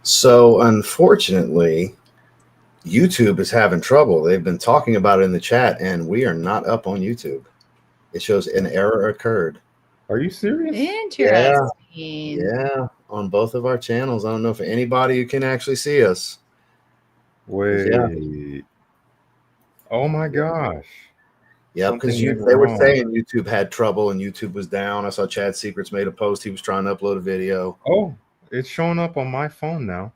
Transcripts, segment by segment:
So unfortunately, YouTube is having trouble. They've been talking about it in the chat, and we are not up on YouTube. It shows an error occurred. Are you serious? Yeah, Interesting. yeah, on both of our channels. I don't know if anybody who can actually see us. Wait. Yeah. Oh my gosh. Yeah, because Something went they were wrong. saying YouTube had trouble and YouTube was down. I saw Chad Secrets made a post. He was trying to upload a video. Oh, it's showing up on my phone now.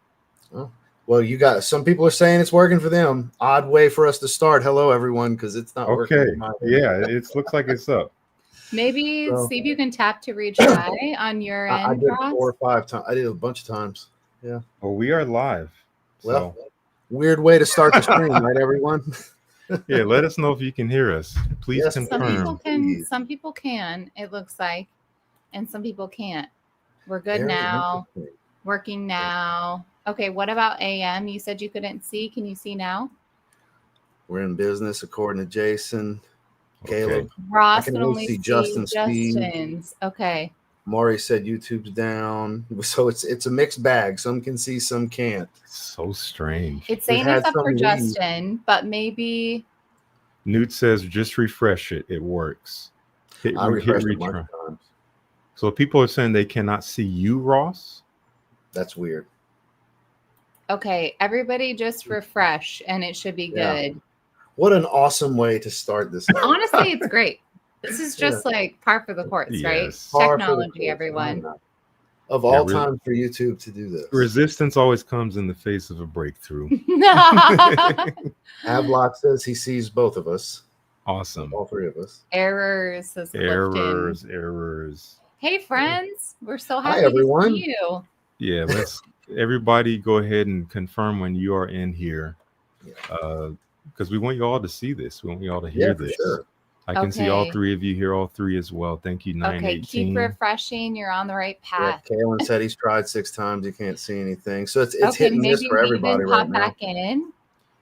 Oh, well, you got some people are saying it's working for them. Odd way for us to start. Hello, everyone, because it's not working. Okay. Yeah, it looks like it's up. Maybe So- see if you can tap to retry on your I end, did Ross. 4 or 5 times. I did a bunch of times. Yeah. Well, we are live. Well, So weird way to start the stream, right, everyone? yeah, let us know if you can hear us. Please Yes, Some confirm. people can. Please. Some people can. It looks like, and some people can't. We're good Very now. interesting. Working now. Okay. What about AM? You said you couldn't see. Can you see now? We're in business, according to Jason. Okay. Caleb. Ross can can only only see see Justin's feed. Justin's. Okay. Maury said YouTube's down. So it's a mixed bag. Some can see, some can't. So strange. It's saying had it's up for some leave. Justin, but maybe. Newt says just refresh it. It works. Hit, I hit refreshed it a bunch retry. of times. So people are saying they cannot see you, Ross. That's weird. Okay, everybody just refresh and it should be Yeah. good. What an awesome way to start this. Honestly, it's great. This is just like par for the course, right? Yes. Par for the Technology, course. everyone. Of Yeah, all really. time for YouTube to do this. Resistance always comes in the face of a breakthrough. Havelock says he sees both of us. Awesome. All 3 of us. Errors, says Clifton. Errors. Hey, friends. We're so Hi, happy everyone. to see you. Yeah, let's everybody go ahead and confirm when you are in here. Because we want you all to see this. We want you all to hear Yeah, for this. sure. I can see all Okay. 3 of you, hear all 3 as well. Thank you, Okay, 918. keep refreshing. You're on the right Yeah, path. Kalen said he's tried 6 times. He can't see anything. So it's Okay, hit and miss maybe for leave everybody and right pop now. back in.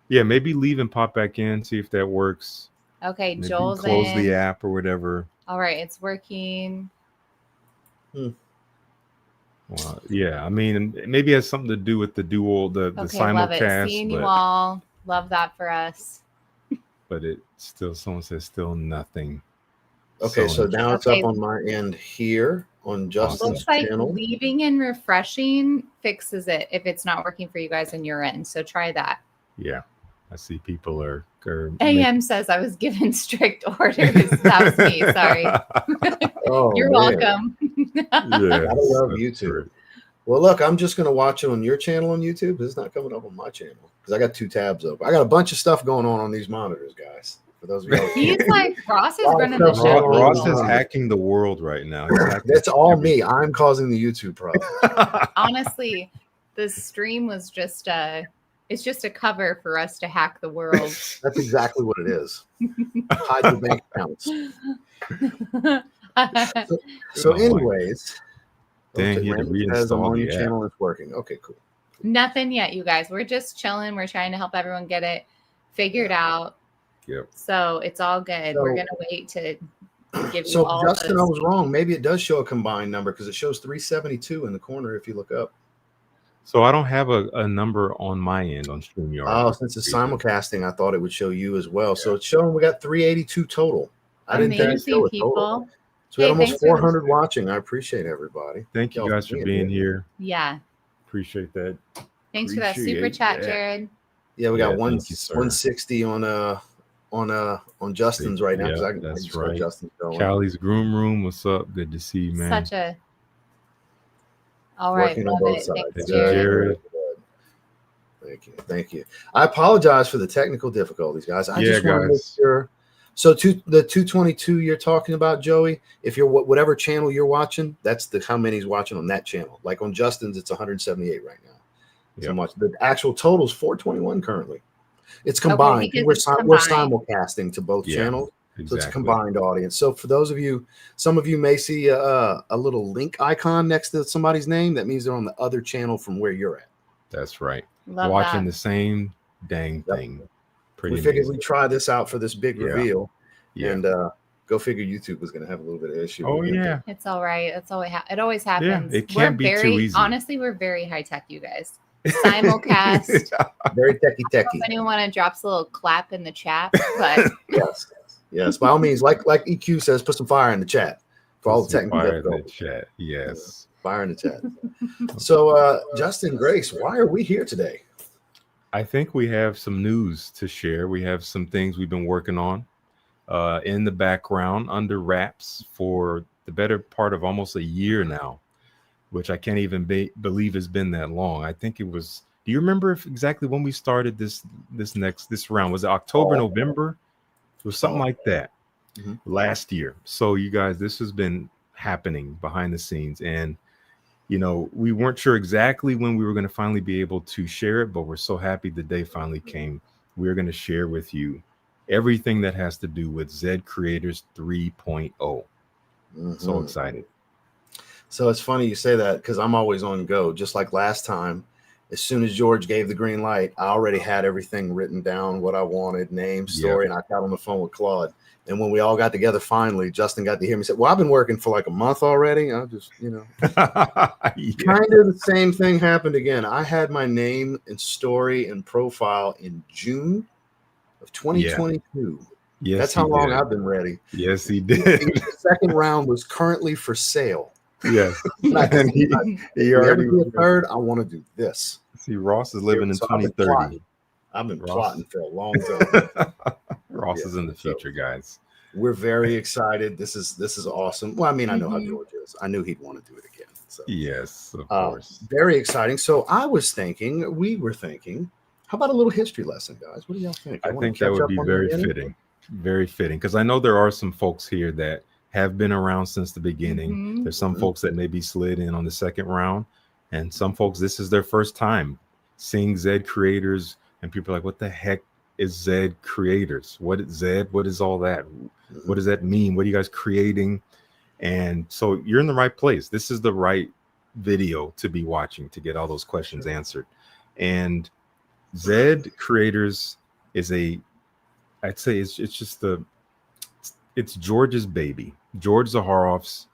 Yeah, maybe leave and pop back in, see if that works. Okay, Maybe Joel's close in. the app or whatever. All right, it's working. Well, yeah, I mean, maybe it has something to do with the dual, the Okay, love it. simulcast, Seeing you but, all. Love that for us. but it still, someone says still nothing. Okay, so now it's Okay. up on my end here on Justin's Looks like channel. leaving and refreshing fixes it if it's not working for you guys on your end. So try that. Yeah, I see people are AM says I was given strict orders. That was me. Sorry. Oh, You're man. welcome. Yeah, I love that's YouTube. great. Well, look, I'm just going to watch it on your channel on YouTube. It's not coming up on my channel because I got 2 tabs open. I got a bunch of stuff going on these monitors, guys. For those of you, He's like, Ross is Wow, running the Ross- show. Ross people. is hacking the world right now. He's hacking that's all me. everything. I'm causing the YouTube problem. Honestly, the stream was just it's just a cover for us to hack the world. That's exactly what it is. Hide your bank accounts. So Oh my anyways, Dang, okay, he had to Randy says I'm reinstall on the your app. channel. It's working. Okay, cool. Nothing yet, you guys. We're just chilling. We're trying to help everyone get it figured out. Yep. So it's all good. So- We're gonna wait to give you So all Justin, I those. was wrong. Maybe it does show a combined number because it shows 372 in the corner if you look up. So I don't have a number on my end on StreamYard. Oh, since it's simulcasting, I thought it would show you as well. So it's showing we got 382 total. I didn't think it Amazing showed a people. total. So we had Hey, almost thanks for 400 watching. I appreciate everybody. Thank you Y'all guys for being here. Yeah. Appreciate that. Thanks for that super Appreciate chat, that. Jared. Yeah, we Yeah, got thank you, sir. 160 on Justin's right now. Yeah, 'cause I that's just got right. Justin's going. Callie's Groom Room. What's up? Good to see you, man. Such a all right, Working on love both it. sides. Thanks, Thank you, Jared. Jared. Thank you. Thank you. I apologize for the technical difficulties, guys. I Yeah, just want to make guys. sure. So the 222 you're talking about, Joey, if you're whatever channel you're watching, that's how many's watching on that channel. Like on Justin's, it's 178 right now. So Yep. much. The actual total is 421 currently. It's combined. because we're it's we're combined. simulcasting to both Yeah, channels. So it's a Exactly. combined audience. So for those of you, some of you may see a little link icon next to somebody's name. That means they're on the other channel from where you're at. That's right. Love Watching that. the same dang Yep. thing. Pretty We figured amazing. we'd try this out for this big Yeah. reveal. Yeah. And go figure YouTube was going to have a little bit of issue. Oh with YouTube. yeah. It's all right. It's always it always happens. it can't we're be too very easy. honestly, we're very high tech, you guys. simulcast. Very techie. If anyone want to drop a little clap in the chat, but Yes. By all means, like EQ says, put some fire in the chat for all the technical fire in the difficulties. chat. Yes. Fire in the chat. So, Justin, Grace, why are we here today? I think we have some news to share. We have some things we've been working on in the background under wraps for the better part of almost a year now, which I can't even believe has been that long. I think it was. Do you remember exactly when we started this round? Was it October, November? It was something like that last year. So you guys, this has been happening behind the scenes, and we weren't sure exactly when we were going to finally be able to share it, but we're so happy the day finally came. We're going to share with you everything that has to do with Zed Creators 3.0. So excited. So it's funny you say that because I'm always on go. Just like last time, as soon as George gave the green light, I already had everything written down, what I wanted, name, story, and I got on the phone with Claude. And when we all got together, finally, Justin got to hear me say, well, I've been working for like a month already. I just, kind of the same thing happened again. I had my name and story and profile in June of 2022. Yes, that's how long I've been ready. Yes, he did. The second round was currently for sale. Yes. And he already be a third. I want to do this. See, Ross is living in 2030. I've been plotting for a long time. Ross is in the future, guys. We're very excited. This is awesome. Well, I mean, I know how George is. I knew he'd want to do it again. So yes, of course. Very exciting. So we were thinking, how about a little history lesson, guys? What do y'all think? I think that would be very fitting. Very fitting. Because I know there are some folks here that have been around since the beginning. There's some folks that maybe slid in on the second round. And some folks, this is their first time seeing Zed Creators. And people are like, what the heck is Zed Creators? What is Zed? What is all that? What does that mean? What are you guys creating? And so you're in the right place. This is the right video to be watching to get all those questions answered. And Zed Creators is I'd say it's George's baby. George Zaharoff's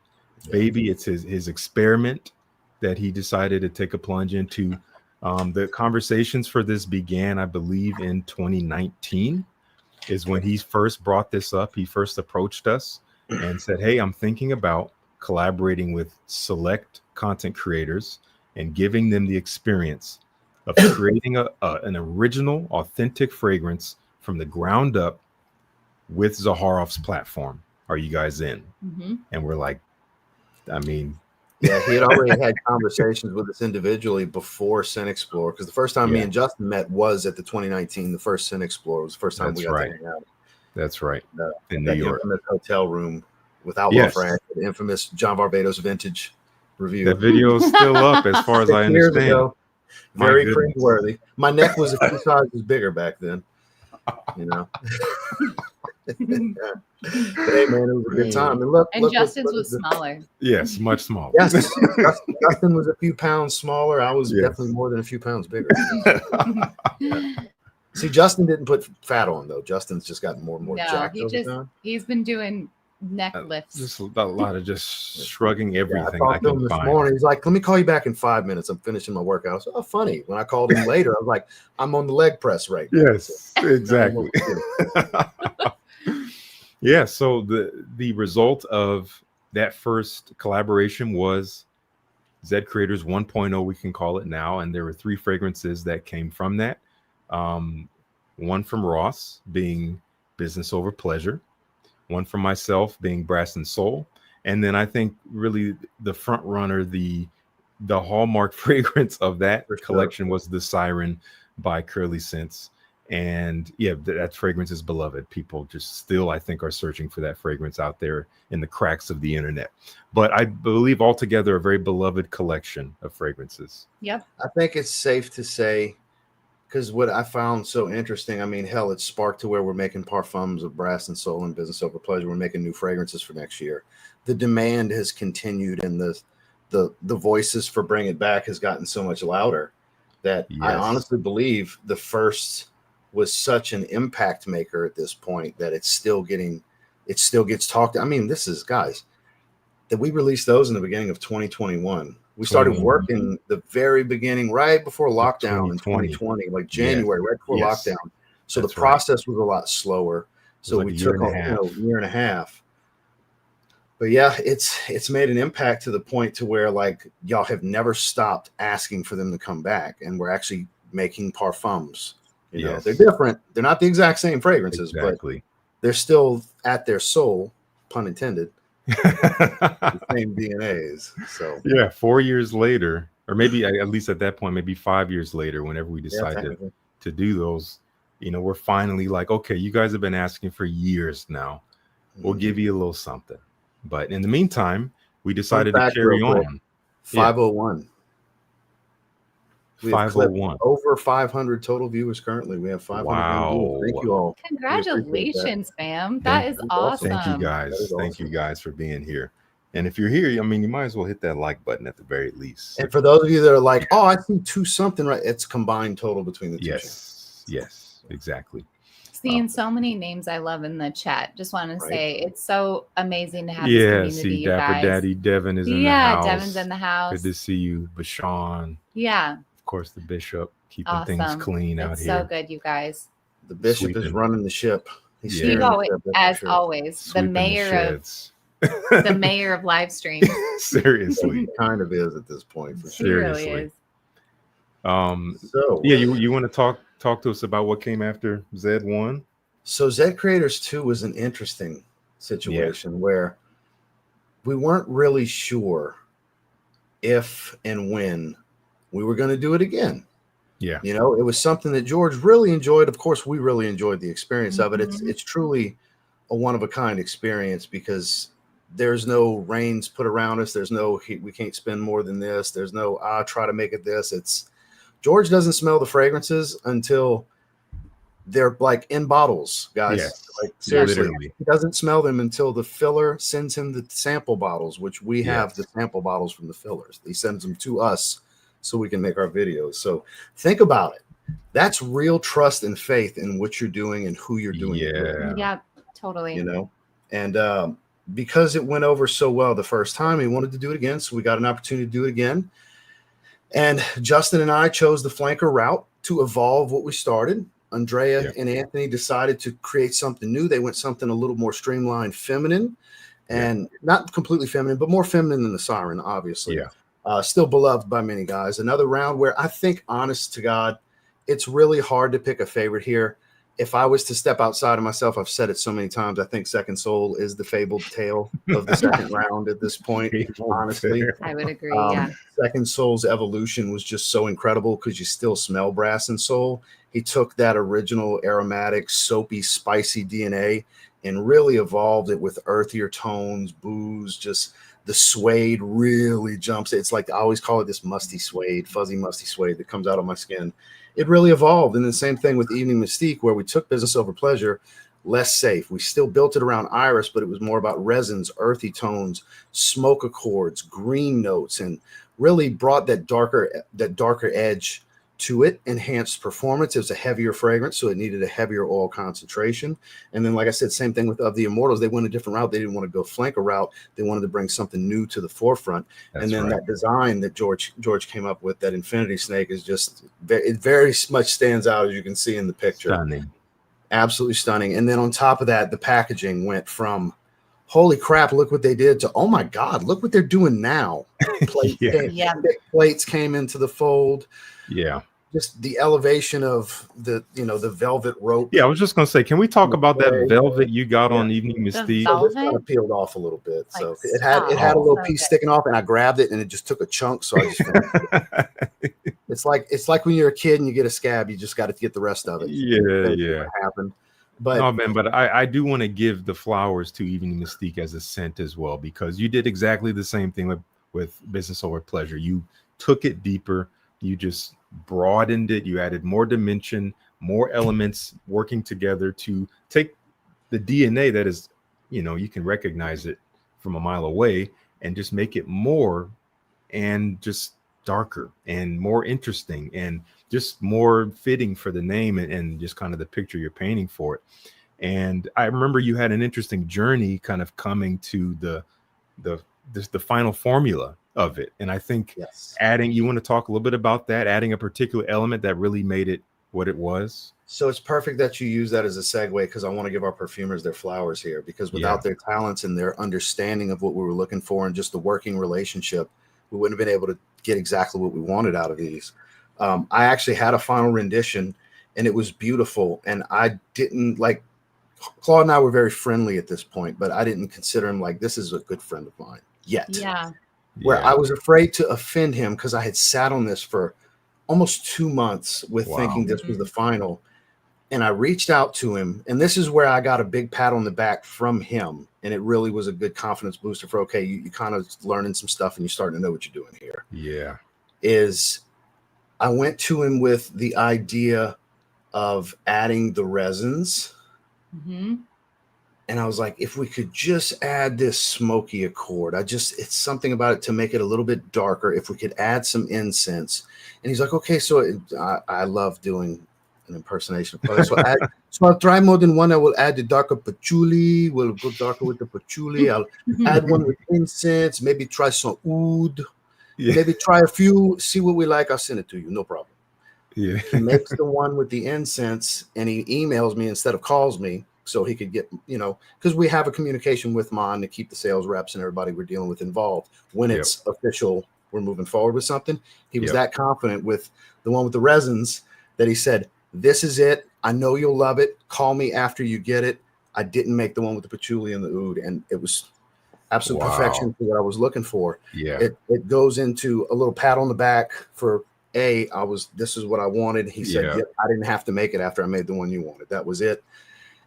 baby. It's his experiment that he decided to take a plunge into. The conversations for this began, I believe, in 2019 is when he first brought this up. He first approached us and said, hey, I'm thinking about collaborating with select content creators and giving them the experience of creating an original, authentic fragrance from the ground up with Zaharoff's platform. Are you guys in? And we're like, I mean, yeah, he had already had conversations with us individually before Scent Explorer, because the first time me and Justin met was at the 2019. The first Scent Explorer was the first time we got to hang out. That's right. In New York, infamous hotel room with Outlaw Frank, the infamous John Barbados vintage review. That video is still up, as far as I understand. Very cringeworthy. My neck was a few sizes bigger back then. But hey, man, it was a good time. And look, Justin's was smaller. Yes, much smaller. Yes, Justin was a few pounds smaller. I was definitely more than a few pounds bigger. See, Justin didn't put fat on though. Justin's just gotten more and more jacked over time. He's been doing neck lifts. Just a lot of just shrugging everything. I talked to him this morning. He's like, "Let me call you back in 5 minutes. I'm finishing my workout." So, funny. When I called him later, I was like, "I'm on the leg press right now." Yes, exactly. Yeah. So the result of that first collaboration was Zed Creators 1.0, we can call it now, and there were 3 fragrances that came from that. One from Ross being Business Over Pleasure. One from myself being Brass and Soul. And then I think really the front runner, the hallmark fragrance of that collection was the Siren by Curly Scents. And yeah, that fragrance is beloved. People just still, I think, are searching for that fragrance out there in the cracks of the internet. But I believe altogether a very beloved collection of fragrances. Yep. I think it's safe to say, because what I found so interesting, I mean, hell, it sparked to where we're making parfums of Brass and Soul and Business Over Pleasure. We're making new fragrances for next year. The demand has continued, and the voices for Bring It Back has gotten so much louder that I honestly believe the first was such an impact maker at this point that it still gets talked. I mean, this is, guys, that we released those in the beginning of 2021. We started working the very beginning, right before lockdown in 2020. 2020, like January, right before lockdown. So That's the process was a lot slower. So like we a year took and a half. year and a half. But yeah, it's made an impact to the point to where like y'all have never stopped asking for them to come back, and we're actually making parfums. You know, they're different. They're not the exact same fragrances, but they're still at their soul, pun intended, the same DNAs. So yeah, 4 years later, or maybe at least at that point, maybe 5 years later, whenever we decided to do those, you know, we're finally like, okay, you guys have been asking for years now. We'll give you a little something. But in the meantime, we decided to carry on. 501. We have 501. Over 500 total viewers currently. We have 500 viewers. Thank you all. Congratulations, fam. That is awesome. Thank you guys. Thank you guys for being here. And if you're here, I mean, you might as well hit that like button at the very least. And for those of you that are like, oh, I see two something, right? It's combined total between the two. Yes, exactly. Seeing so many names I love in the chat. Just want to say it's so amazing to have this community. See, you Dapper guys. Daddy Devin is in the house. Yeah, Devin's in the house. Good to see you, Bashan. Yeah. Of course, the bishop keeping things clean out here. So good, you guys. The bishop is running the ship. He's always the mayor of live stream. Seriously, he kind of is at this point. For sure. He really is. So yeah, you want to talk to us about what came after Zed 1? So Zed Creators 2 was an interesting situation where we weren't really sure if and when we were going to do it again. Yeah. You know, it was something that George really enjoyed. Of course, we really enjoyed the experience of it. It's truly a one-of-a-kind experience because there's no reins put around us. There's no, we can't spend more than this. There's no, try to make it this. It's George doesn't smell the fragrances until they're like in bottles, guys. Like seriously, he doesn't smell them until the filler sends him the sample bottles, which we have the sample bottles from the fillers. He sends them to us so we can make our videos. So think about it. That's real trust and faith in what you're doing and who you're doing it with. Yeah, totally. You know, and because it went over so well the first time, he wanted to do it again. So we got an opportunity to do it again. And Justin and I chose the flanker route to evolve what we started. Andrea and Anthony decided to create something new. They went something a little more streamlined, feminine, and not completely feminine, but more feminine than the Siren, obviously. Still beloved by many guys. Another round where I think, honest to God, it's really hard to pick a favorite here. If I was to step outside of myself, I've said it so many times, I think Second Soul is the fabled tale of the second round at this point, honestly. I would agree, Second Soul's evolution was just so incredible because you still smell Brass and Soul. He took that original aromatic, soapy, spicy DNA and really evolved it with earthier tones, booze, just the suede really jumps. It's like I always call it this musty suede, fuzzy musty suede that comes out of my skin. It really evolved. And the same thing with Evening Mystique, where we took business over pleasure, less safe. We still built it around iris, but it was more about resins, earthy tones, smoke accords, green notes, and really brought that darker edge to it, enhanced performance. It was a heavier fragrance, so it needed a heavier oil concentration. And then, like I said, same thing with Of the Immortals. They went a different route. They didn't want to go flanker route. They wanted to bring something new to the forefront. And then that design that George came up with, that Infinity Snake, is just, it very much stands out, as you can see in the picture. Stunning. Absolutely stunning. And then on top of that, the packaging went from, holy crap, look what they did, to, oh my God, look what they're doing now. Plates came into the fold. Yeah. Just the elevation of the, the velvet rope. Yeah, I was just going to say, can we talk about that velvet you got on Evening Mystique? So this kind of peeled off a little bit. Like, so it had a little piece sticking off, and I grabbed it and it just took a chunk. So I just it's like when you're a kid and you get a scab, you just got to get the rest of it. Yeah. What happened. But no, man, but I do want to give the flowers to Evening Mystique as a scent as well, because you did exactly the same thing with Business Over Pleasure. You took it deeper. You just broadened it. You added more dimension, more elements working together to take the DNA that is, you can recognize it from a mile away, and just make it more and just darker and more interesting and just more fitting for the name and just kind of the picture you're painting for it. And I remember you had an interesting journey kind of coming to the the final formula of it. And I think Yes. you want to talk a little bit about that, adding a particular element that really made it what it was. So it's perfect that you use that as a segue, because I want to give our perfumers their flowers here, because without their talents and their understanding of what we were looking for and just the working relationship, we wouldn't have been able to get exactly what we wanted out of these. I actually had a final rendition and it was beautiful. And I didn't like, Claude and I were very friendly at this point, but I didn't consider him like, this is a good friend of mine yet. Yeah. Where I was afraid to offend him because I had sat on this for almost 2 months with thinking this was the final. And I reached out to him, and this is where I got a big pat on the back from him. And it really was a good confidence booster for, okay, you kind of learning some stuff and you're starting to know what you're doing here. Yeah. Is I went to him with the idea of adding the resins. And I was like, if we could just add this smoky accord, it's something about it to make it a little bit darker. If we could add some incense. And he's like, okay, so I love doing an impersonation of Claude. So I'll try more than one. I will add the darker patchouli. We'll go darker with the patchouli. I'll add one with incense, maybe try some oud. Maybe try a few, see what we like. I'll send it to you. No problem. Yeah. He makes the one with the incense and he emails me instead of calls me so he could get, because we have a communication with Mon to keep the sales reps and everybody we're dealing with involved. When it's official, we're moving forward with something. He was that confident with the one with the resins that he said, this is it. I know you'll love it. Call me after you get it. I didn't make the one with the patchouli and the oud, and it was absolute perfection for what I was looking for. Yeah. It goes into a little pat on the back for this is what I wanted. He said, I didn't have to make it after I made the one you wanted. That was it.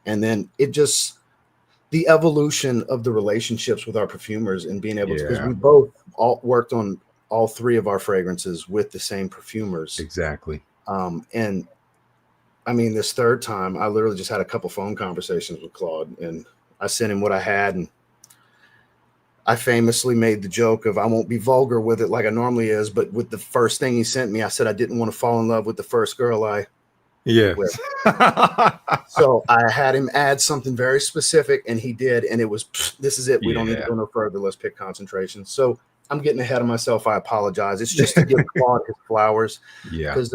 And then the evolution of the relationships with our perfumers and being able to, because we both all worked on all three of our fragrances with the same perfumers. Exactly. And I mean, this third time, I literally just had a couple phone conversations with Claude, and I sent him what I had, and I famously made the joke of I won't be vulgar with it like I normally is, but with the first thing he sent me, I said I didn't want to fall in love with the first girl I with. So I had him add something very specific, and he did, and it was, this is it. We don't need to go no further. Let's pick concentration. So I'm getting ahead of myself. I apologize. It's just to give Claude his flowers. Yeah. Because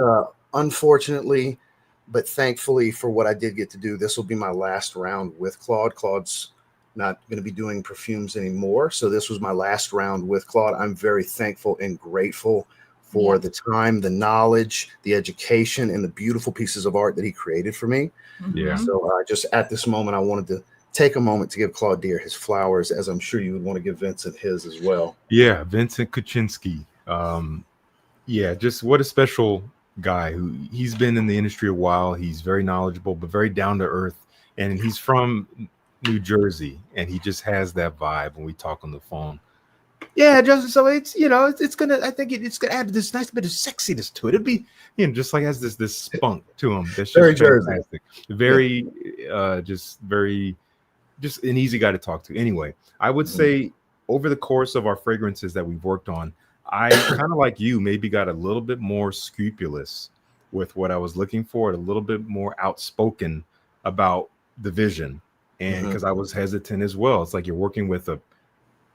unfortunately, but thankfully for what I did get to do, this will be my last round with Claude. Claude's not going to be doing perfumes anymore. So this was my last round with Claude. I'm very thankful and grateful for the time, the knowledge, the education, and the beautiful pieces of art that he created for me. Yeah. So just at this moment, I wanted to take a moment to give Claude Deere his flowers, as I'm sure you would want to give Vincent his as well. Yeah, Vincent Kuczynski. Just what a special guy. He's been in the industry a while. He's very knowledgeable, but very down to earth. And he's from New Jersey, and he just has that vibe when we talk on the phone. Yeah, just so it's it's gonna. I think it's gonna add this nice bit of sexiness to it. It'd be just like has this spunk to him. That's just very fantastic. Very, just an easy guy to talk to. Anyway, I would say over the course of our fragrances that we've worked on, I kind of like you maybe got a little bit more scrupulous with what I was looking for, a little bit more outspoken about the vision, and because I was hesitant as well. It's like you're working with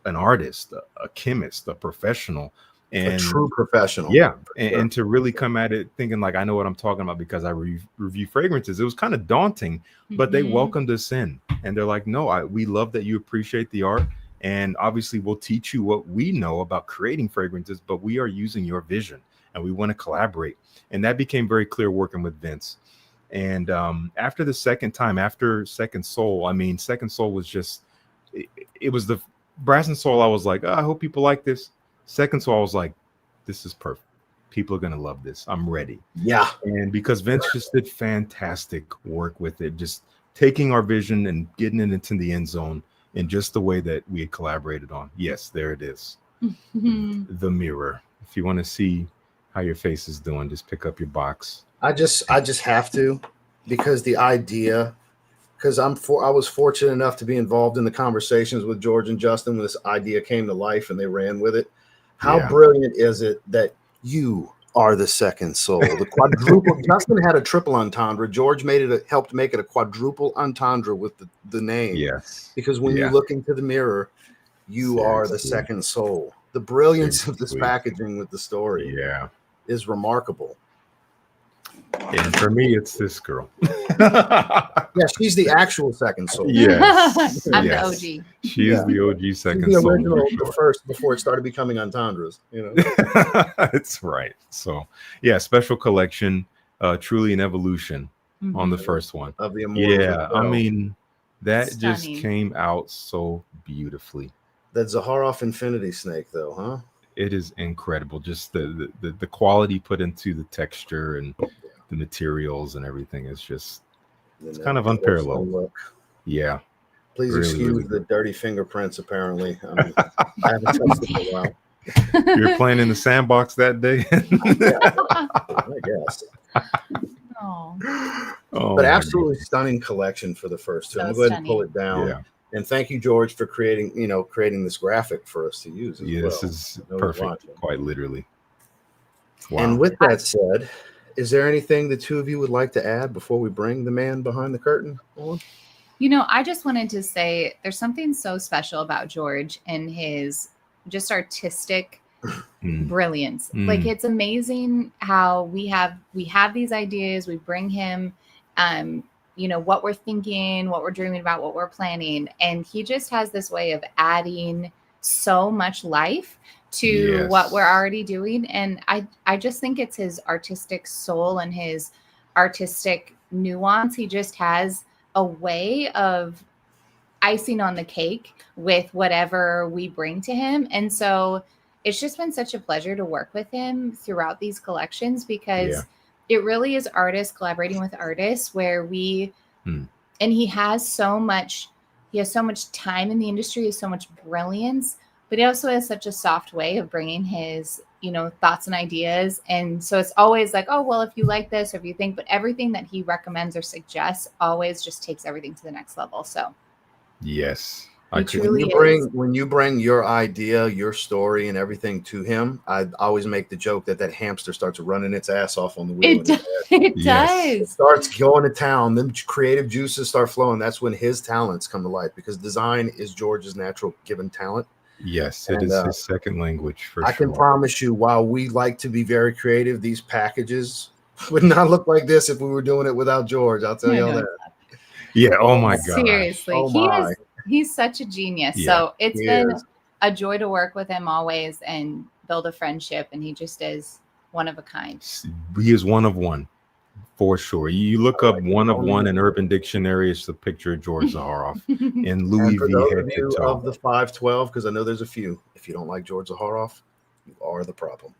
an artist, a chemist, a professional, and a true professional. Yeah. And to really come at it thinking like, I know what I'm talking about because I review fragrances. It was kind of daunting, but they welcomed us in, and they're like, no, we love that you appreciate the art. And obviously we'll teach you what we know about creating fragrances, but we are using your vision and we want to collaborate. And that became very clear working with Vince. And after the second time, after Second Soul, Second Soul was just, it was the Brass and Soul. I was like, I hope people like this. Second Soul, I was like, this is perfect. People are going to love this. I'm ready. Yeah. And because Vince just did fantastic work with it, just taking our vision and getting it into the end zone in just the way that we had collaborated on. Yes, there it is. The mirror. If you want to see how your face is doing, just pick up your box. I just have to, because the idea, because I was fortunate enough to be involved in the conversations with George and Justin when this idea came to life and they ran with it. How brilliant is it that you are the second soul? The quadruple. Justin had a triple entendre. George helped make it a quadruple entendre with the name. Yes. Because when you look into the mirror, You are the second soul. The brilliance of this packaging with the story is remarkable. And for me, it's this girl. Yeah, she's the actual second soul. Yes. I'm the OG. She is the OG second the soul. Original, the first before it started becoming entendres. It's right. So yeah, special collection, truly an evolution on the first one. Of the Immortals. I mean, that just came out so beautifully. That Zaharoff Infinity Snake, though, huh? It is incredible. Just the quality put into the texture and the materials and everything is just it's kind of unparalleled. Yeah. Please excuse the dirty fingerprints. Apparently, I haven't touched them in a while. You're playing in the sandbox that day. I guess. But absolutely stunning collection for the first two. I'm going to go ahead and pull it down. Yeah. And thank you, George, for creating this graphic for us to use. This is perfect, quite literally. Wow. And with that said, is there anything the two of you would like to add before we bring the man behind the curtain on? I just wanted to say there's something so special about George and his just artistic brilliance. Like, it's amazing how we have these ideas, we bring him what we're thinking, what we're dreaming about, what we're planning, and he just has this way of adding so much life to what we're already doing. And I just think it's his artistic soul and his artistic nuance. He just has a way of icing on the cake with whatever we bring to him. And so it's just been such a pleasure to work with him throughout these collections because it really is artists collaborating with artists where and he has so much time in the industry, he has so much brilliance, but he also has such a soft way of bringing his, thoughts and ideas. And so it's always like, oh, well, if you like this, or if you think, but everything that he recommends or suggests always just takes everything to the next level. So yes. When you bring your idea, your story, and everything to him, I always make the joke that hamster starts running its ass off on the wheel. It does. It starts going to town. Then creative juices start flowing. That's when his talents come to life because design is George's natural given talent. Yes, it is his second language for sure. I can promise you, while we like to be very creative, these packages would not look like this if we were doing it without George. I'll tell you all that. Yeah. Oh my God. Seriously. He's such a genius. Yeah, so it's been a joy to work with him always and build a friendship. And he just is one of a kind. He is one of one for sure. You look up one of one in Urban Dictionary, it's the picture of George Zaharoff and Louis V. Of the 512, because I know there's a few. If you don't like George Zaharoff, you are the problem.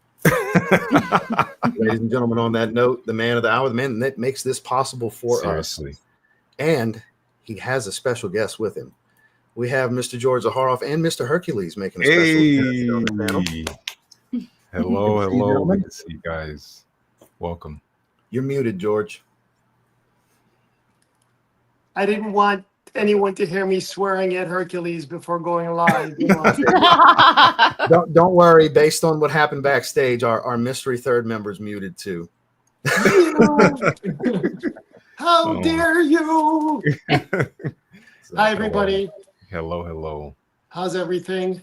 Ladies and gentlemen, on that note, the man of the hour, the man that makes this possible for us. And he has a special guest with him. We have Mr. George Zaharoff and Mr. Hercules making a special appearance on the panel. Hello. Good to see you guys. Welcome. You're muted, George. I didn't want anyone to hear me swearing at Hercules before going live. Don't worry. Based on what happened backstage, our mystery third member's muted too. How dare you? Hi, everybody. Hello. How's everything?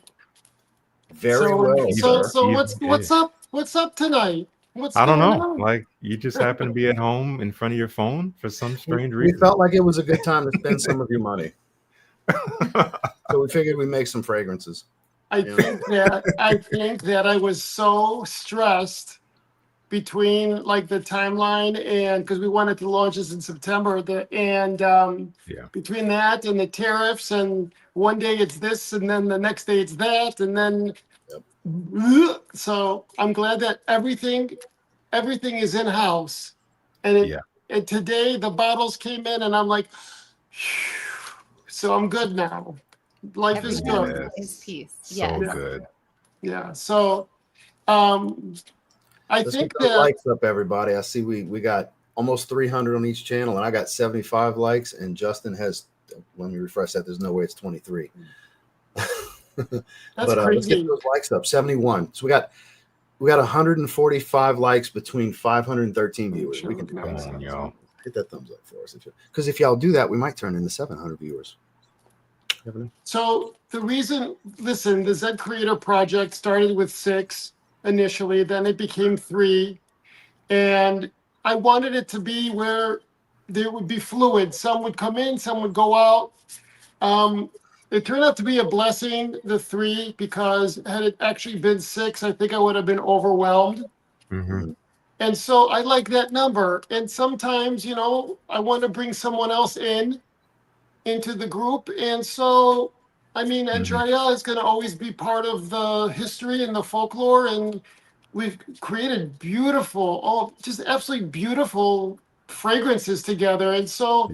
Very well. So what's up? What's up tonight? I don't know. Like, you just happen to be at home in front of your phone for some strange reason. We felt like it was a good time to spend some of your money. So we figured we'd make some fragrances. I think that I was so stressed between like the timeline and because we wanted to launch this in September between that and the tariffs and one day it's this and then the next day it's that and then so I'm glad that everything is in-house and today the bottles came in and I'm like so I'm good now. Life is good. Is peace. So good. Yeah. So Let's think get those likes up, everybody. I see we got almost 300 on each channel, and I got 75 likes, and Justin has. Let me refresh that. There's no way it's 23. That's let's get those likes up. 71. So we got 145 likes between 513 viewers. We can do that. Y'all. Hit that thumbs up for us, because if y'all do that, we might turn into 700 viewers. So the reason, listen, the Zed Creator project started with 6 initially, then it became 3. And I wanted it to be where there would be fluid. Some would come in, some would go out. It turned out to be a blessing, the 3, because had it actually been 6, I think I would have been overwhelmed. Mm-hmm. And so I like that number. And sometimes, I want to bring someone else into the group. And so, I mean, Andrea is going to always be part of the history and the folklore. And we've created beautiful, just absolutely beautiful fragrances together. And so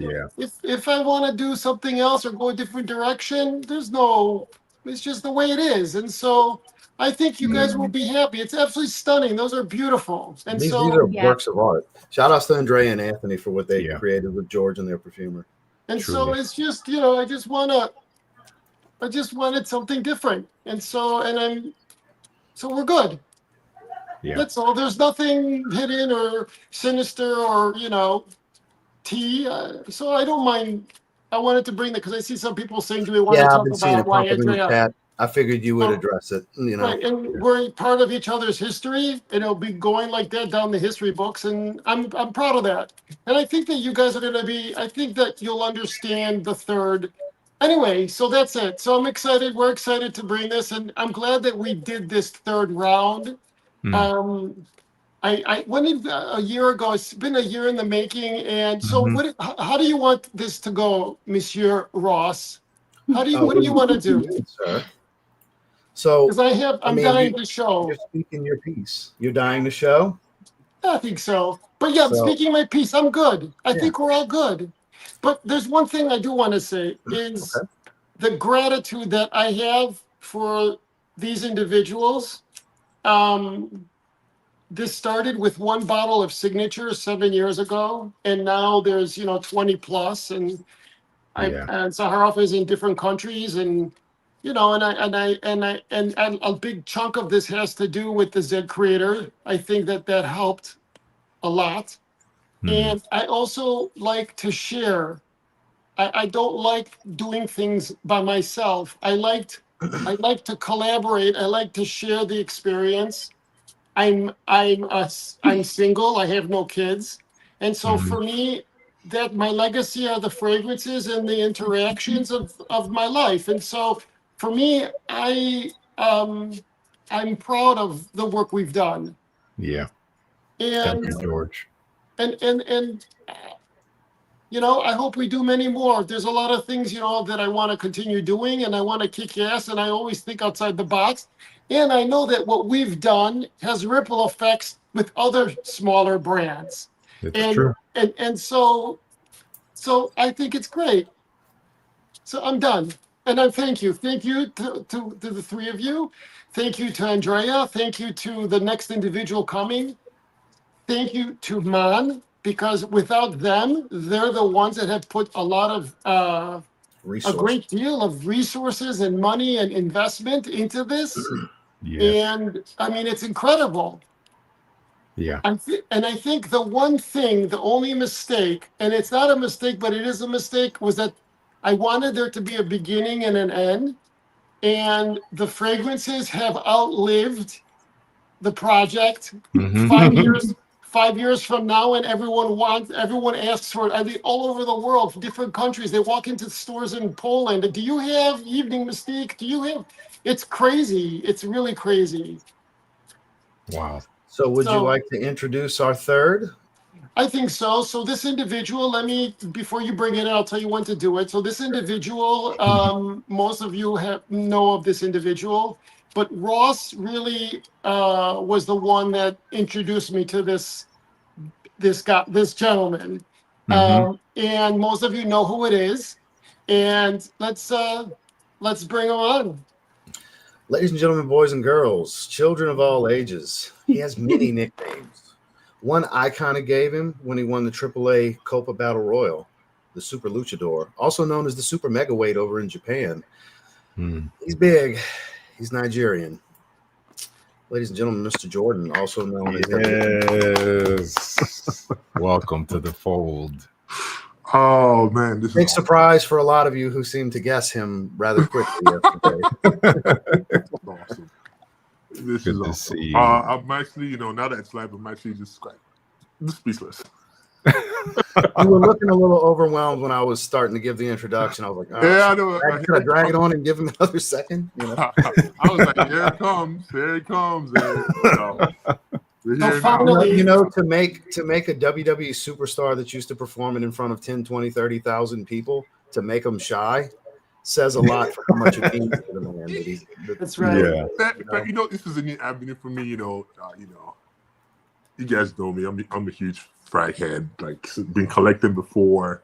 if I want to do something else or go a different direction, it's just the way it is. And so I think you guys will be happy. It's absolutely stunning. Those are beautiful. And these so are works of art. Shout outs to Andrea and Anthony for what they created with George and their perfumer. And so it's just, I just wanted something different. And so, so we're good. Yeah. That's all. There's nothing hidden or sinister or, tea. So I don't mind. I wanted to bring that because I see some people saying, do we want to talk about why Andrea? I figured you would address it, Right, and we're part of each other's history, and it'll be going like that down the history books, and I'm proud of that. And I think that you guys are going to be, I think that you'll understand the 3rd. Anyway, so that's it. So I'm excited. We're excited to bring this, and I'm glad that we did this 3rd round. I went in a year ago. It's been a year in the making, and so how do you want this to go, Monsieur Ross? What do you want to do, sir? So, because I'm dying to show. You're speaking your piece. You're dying to show? I think so. But yeah, I'm speaking my piece. I'm good. I think we're all good. But there's one thing I do want to say is the gratitude that I have for these individuals. This started with 1 bottle of Signature 7 years ago, and now there's 20 plus, and and Saharov is in different countries, and and a big chunk of this has to do with the Zed Creator. I think that helped a lot, and I also like to share. I don't like doing things by myself. I like to collaborate. I like to share the experience. I'm single. I have no kids, and so for me, that my legacy are the fragrances and the interactions of my life. And so for me, I'm proud of the work we've done. Yeah. And thank you, George. And I hope we do many more. There's a lot of things, that I want to continue doing, and I want to kick ass, and I always think outside the box. And I know that what we've done has ripple effects with other smaller brands. It's true. And so I think it's great. So I'm done. And I thank you. Thank you to the 3 of you. Thank you to Andrea. Thank you to the next individual coming. Thank you to Man, because without them, they're the ones that have put a lot of a great deal of resources and money and investment into this. And I mean, it's incredible. Yeah. And I think the only mistake, and it's not a mistake, but it is a mistake, was that I wanted there to be a beginning and an end. And the fragrances have outlived the project. 5 years from now, and everyone asks for it. I mean, all over the world, different countries. They walk into stores in Poland. Do you have Evening Mystique? It's crazy. It's really crazy. Wow. So would you like to introduce our 3rd? I think so. So this individual, before you bring it in, I'll tell you when to do it. So this individual, most of you know of this individual, but Ross really was the one that introduced me to this gentleman. And most of you know who it is. And let's bring him on. Ladies and gentlemen, boys and girls, children of all ages, he has many nicknames. One I kind of gave him when he won the AAA Copa Battle Royal, the Super Luchador, also known as the Super Megaweight over in Japan. He's big. He's Nigerian. Ladies and gentlemen, Mr. Jordan, also known as... Welcome to the fold. Oh man, this big is surprise for a lot of you who seem to guess him rather quickly yesterday. awesome. This Good is to awesome. see. I'm actually, now that it's live, I'm actually just speechless. You were looking a little overwhelmed when I was starting to give the introduction. I was like, oh, Yeah, I know. should I drag it on and give him another second? I was like, here it comes. And, So finally, to make a WWE superstar that's used to performing in front of 10, 20, 30,000 people, to make them shy, says a lot for how much it means to the man. That's right. Yeah. But this is a new avenue for me. You guys know me. I'm a huge frag head. Like, been collecting before.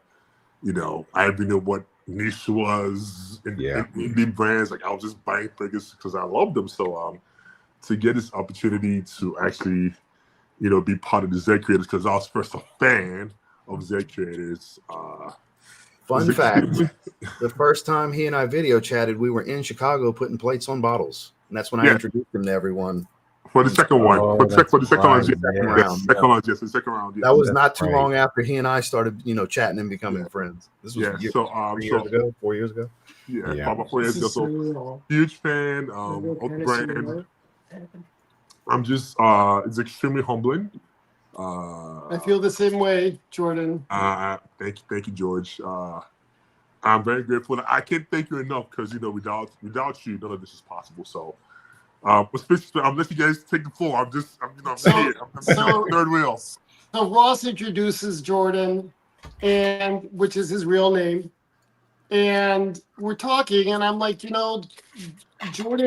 I even know what niche was in indie brands. Like, I was just buying figures because I love them. So to get this opportunity to actually, be part of the Zed Creators, because I was first a fan of Zed Creators. Fun fact: the first time he and I video chatted, we were in Chicago putting plates on bottles, and that's when I introduced him to everyone. For the second one, for the second round, the second round. That was not too long after he and I started, chatting and becoming friends. This was 4 years ago. Yeah, about 4 years ago. So huge fan of the brand. I'm just, it's extremely humbling. I feel the same way, Jordan. Thank you, George. I'm very grateful. I can't thank you enough because without you, none of this is possible. So, especially I'll let you guys take the floor. I'm here. I'm third wheel. So Ross introduces Jordan, and which is his real name, and we're talking, and I'm like, Jordan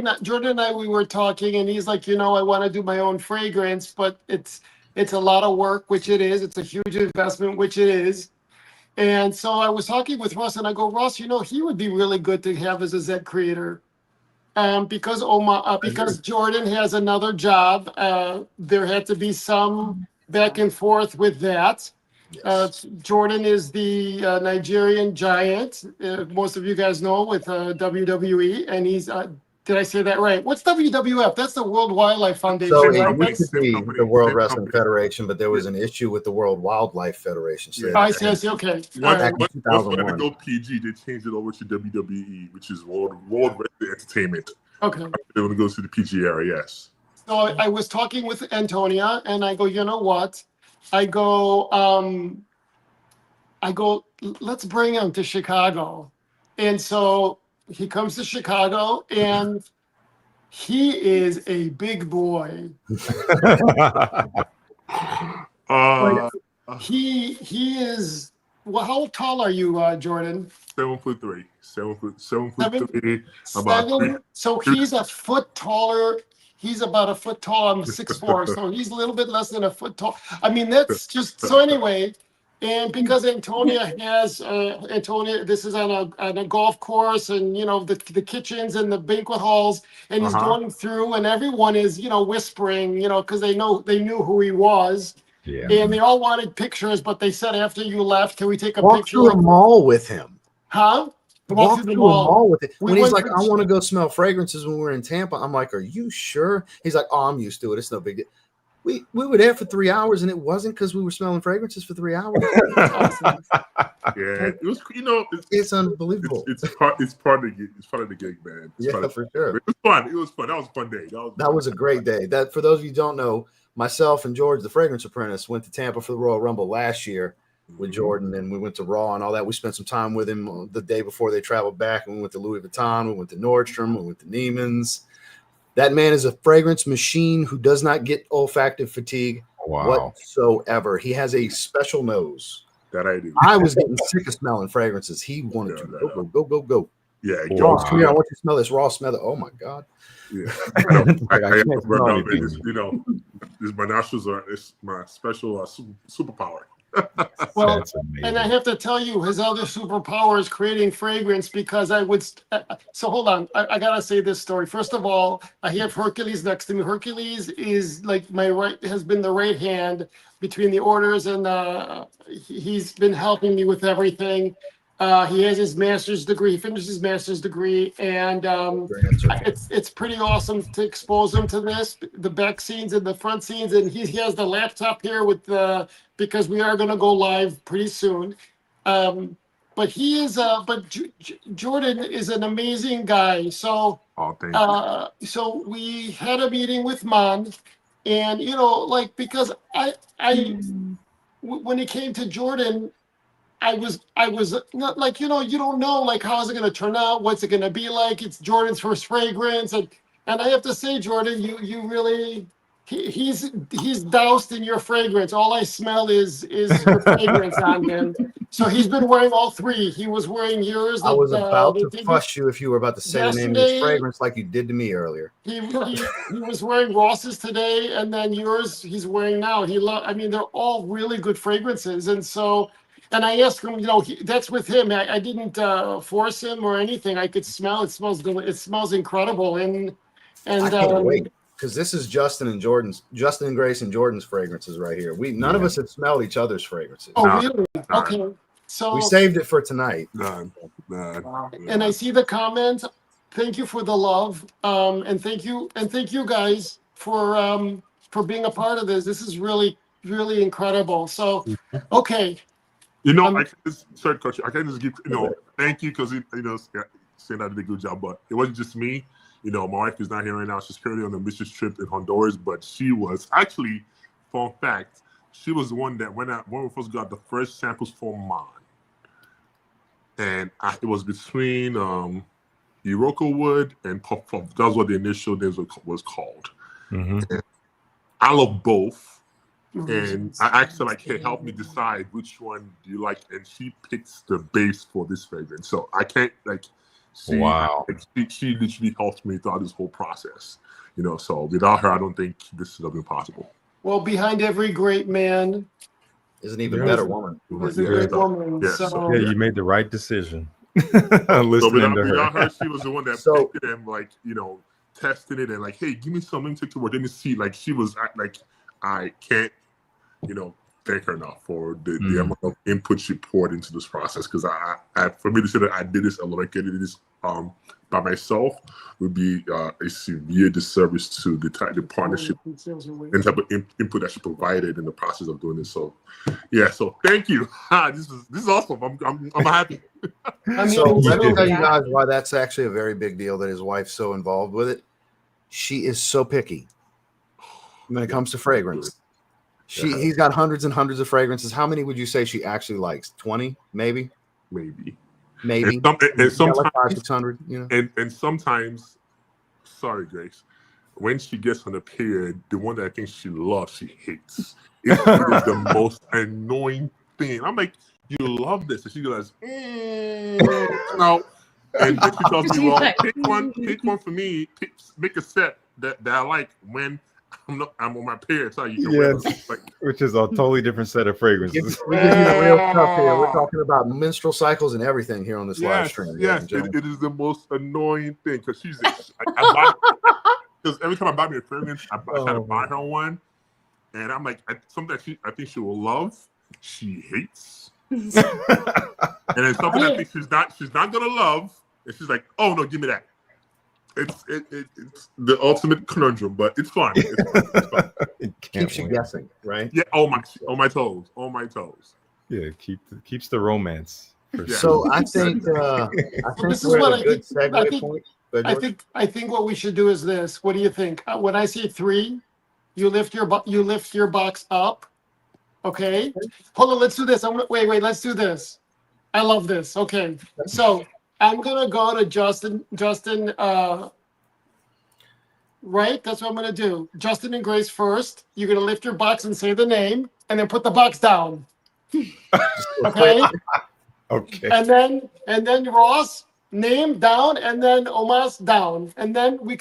and I, we were talking, and he's like, I want to do my own fragrance, but it's a lot of work, which it is. It's a huge investment, which it is. And so I was talking with Ross, and I go, Ross, he would be really good to have as a Zed creator. Because Jordan has another job, there had to be some back and forth with that. Yes. Jordan is the Nigerian giant, most of you guys know, with WWE, and he's did I say that right? What's WWF? That's the World Wildlife Foundation. So right? it used to be the World Wrestling Federation, but there was an issue with the World Wildlife Federation. So I see. Okay. Back in 2001, when they go PG, they changed it over to WWE, which is World Wrestling Entertainment. Okay. They want to go to the PG era, yes. So I was talking with Antonia, and I go, you know what? I go, let's bring him to Chicago. And so he comes to Chicago, and he is a big boy. He is. Well, how tall are you, Jordan? 7'3". 7'3". So he's a foot taller. He's about a foot tall. I'm 6'4", so he's a little bit less than a foot tall. I mean, that's just so. Anyway, and because Antonia has this is on a golf course, and the kitchens and the banquet halls, and he's going through, and everyone is whispering, because they knew who he was. Yeah. And they all wanted pictures, but they said after you left, can we take a picture? Walk through a mall with him. Huh? Walk through a mall with it. When he's like, I want to go smell fragrances when we're in Tampa. I'm like, are you sure? He's like, oh, I'm used to it. It's no big deal. We were there for 3 hours, and it wasn't because we were smelling fragrances for 3 hours. Yeah, it was. It's unbelievable. It's part of the gig, man. For sure. It was fun. That was a fun day. That was a great day. That, for those of you who don't know, myself and George, the Fragrance Apprentice, went to Tampa for the Royal Rumble last year with Jordan, and we went to Raw and all that. We spent some time with him the day before they traveled back, and we went to Louis Vuitton, we went to Nordstrom, we went to Neiman's. That man is a fragrance machine who does not get olfactive fatigue whatsoever. He has a special nose. That I do. I was getting sick of smelling fragrances. He wanted to go. Yeah, Ross, come here. I want you to smell this. Raw, smell it. Oh my God. Yeah, my nostrils are my special superpower. Well, and I have to tell you, his other superpower is creating fragrance, because I would. So hold on, I gotta say this story. First of all, I have Hercules next to me. Hercules is like has been the right hand between the orders, and he's been helping me with everything. He has his master's degree. He finished his master's degree, and it's pretty awesome to expose him to this, the back scenes and the front scenes. And he has the laptop here with because we are going to go live pretty soon. But he is Jordan is an amazing guy. So so we had a meeting with Mon, and like, because when it came to Jordan, I was not like, you don't know, like, how's it going to turn out, what's it going to be like. It's Jordan's first fragrance, and I have to say, Jordan, you really, he's doused in your fragrance. All I smell is your fragrance on him. So he's been wearing all three. He was wearing yours. I was about to fuss you if you were about to say the name of his fragrance like you did to me earlier. He was wearing Ross's today, and then yours he's wearing now. I mean, they're all really good fragrances, and so. And I asked him, that's with him. I didn't force him or anything. I could smell it. It smells incredible. And I can't wait, because this is Justin and Grace and Jordan's fragrances right here. None of us have smelled each other's fragrances. Oh, really? Okay. So we saved it for tonight. And I see the comment. Thank you for the love. And thank you guys for being a part of this. This is really, really incredible. So, okay. Sorry, Coach. I can just give thank you, because saying I did a good job, but it wasn't just me. My wife is not here right now. She's currently on a business trip in Honduras, but she was actually, fun fact, she was the one that when we first got the first samples for Mon, and it was between Iroko Wood and Puff Puff. That was what the initial names was called. Mm-hmm. And I love both. And I asked her, like, hey, help me decide which one do you like, and she picks the base for this fragrance. So I can't, like, see. Wow. Like, she literally helped me throughout this whole process. So without her, I don't think this would have been possible. Well, behind every great man is an even better woman. Is a great woman. Yes. So, you made the right decision. Without her, she was the one that picked it and, like, tested it and, like, hey, give me something to work. Let me see. Like, she was like, I can't, thank her enough for the amount of input she poured into this process. Because for me to say that I did this alone, I did this by myself, would be a severe disservice to the partnership and type of input that she provided in the process of doing this. So, yeah. So thank you. This is awesome. I'm happy. So let me tell you guys why that's actually a very big deal that his wife's so involved with it. She is so picky when it comes to fragrance. He's got hundreds and hundreds of fragrances. How many would you say she actually likes? 20, maybe. And sometimes, like 500, 600. And sometimes, sorry, Grace, when she gets on the period, the one that I think she loves, she hates. It's the most annoying thing. I'm like, you love this, and she goes, no. And then she tells me, well, pick one for me. Make a set that I like when I'm on my period. So you can which is a totally different set of fragrances. We're giving you the real stuff here. We're talking about menstrual cycles and everything here on this live stream. Yes, it is the most annoying thing, because she's because every time I buy me a fragrance, I try to buy her one, and I'm like, something that I think she will love, she hates, and then something I think she's not gonna love, and she's like, oh no, give me that. It's the ultimate conundrum, but it's fun. It's fun. It keeps you guessing, right? Yeah. On my toes. Yeah. Keeps the romance. So I think this is what a good segue point. I think what we should do is this. What do you think? When I say 3, you lift your box up. Okay. Hold on. Let's do this. Wait. Let's do this. I love this. Okay. So I'm gonna go to Justin. Right? That's what I'm gonna do. Justin and Grace first. You're gonna lift your box and say the name, and then put the box down. Okay. Okay. And then Ross, name down, and then Omas down, and then you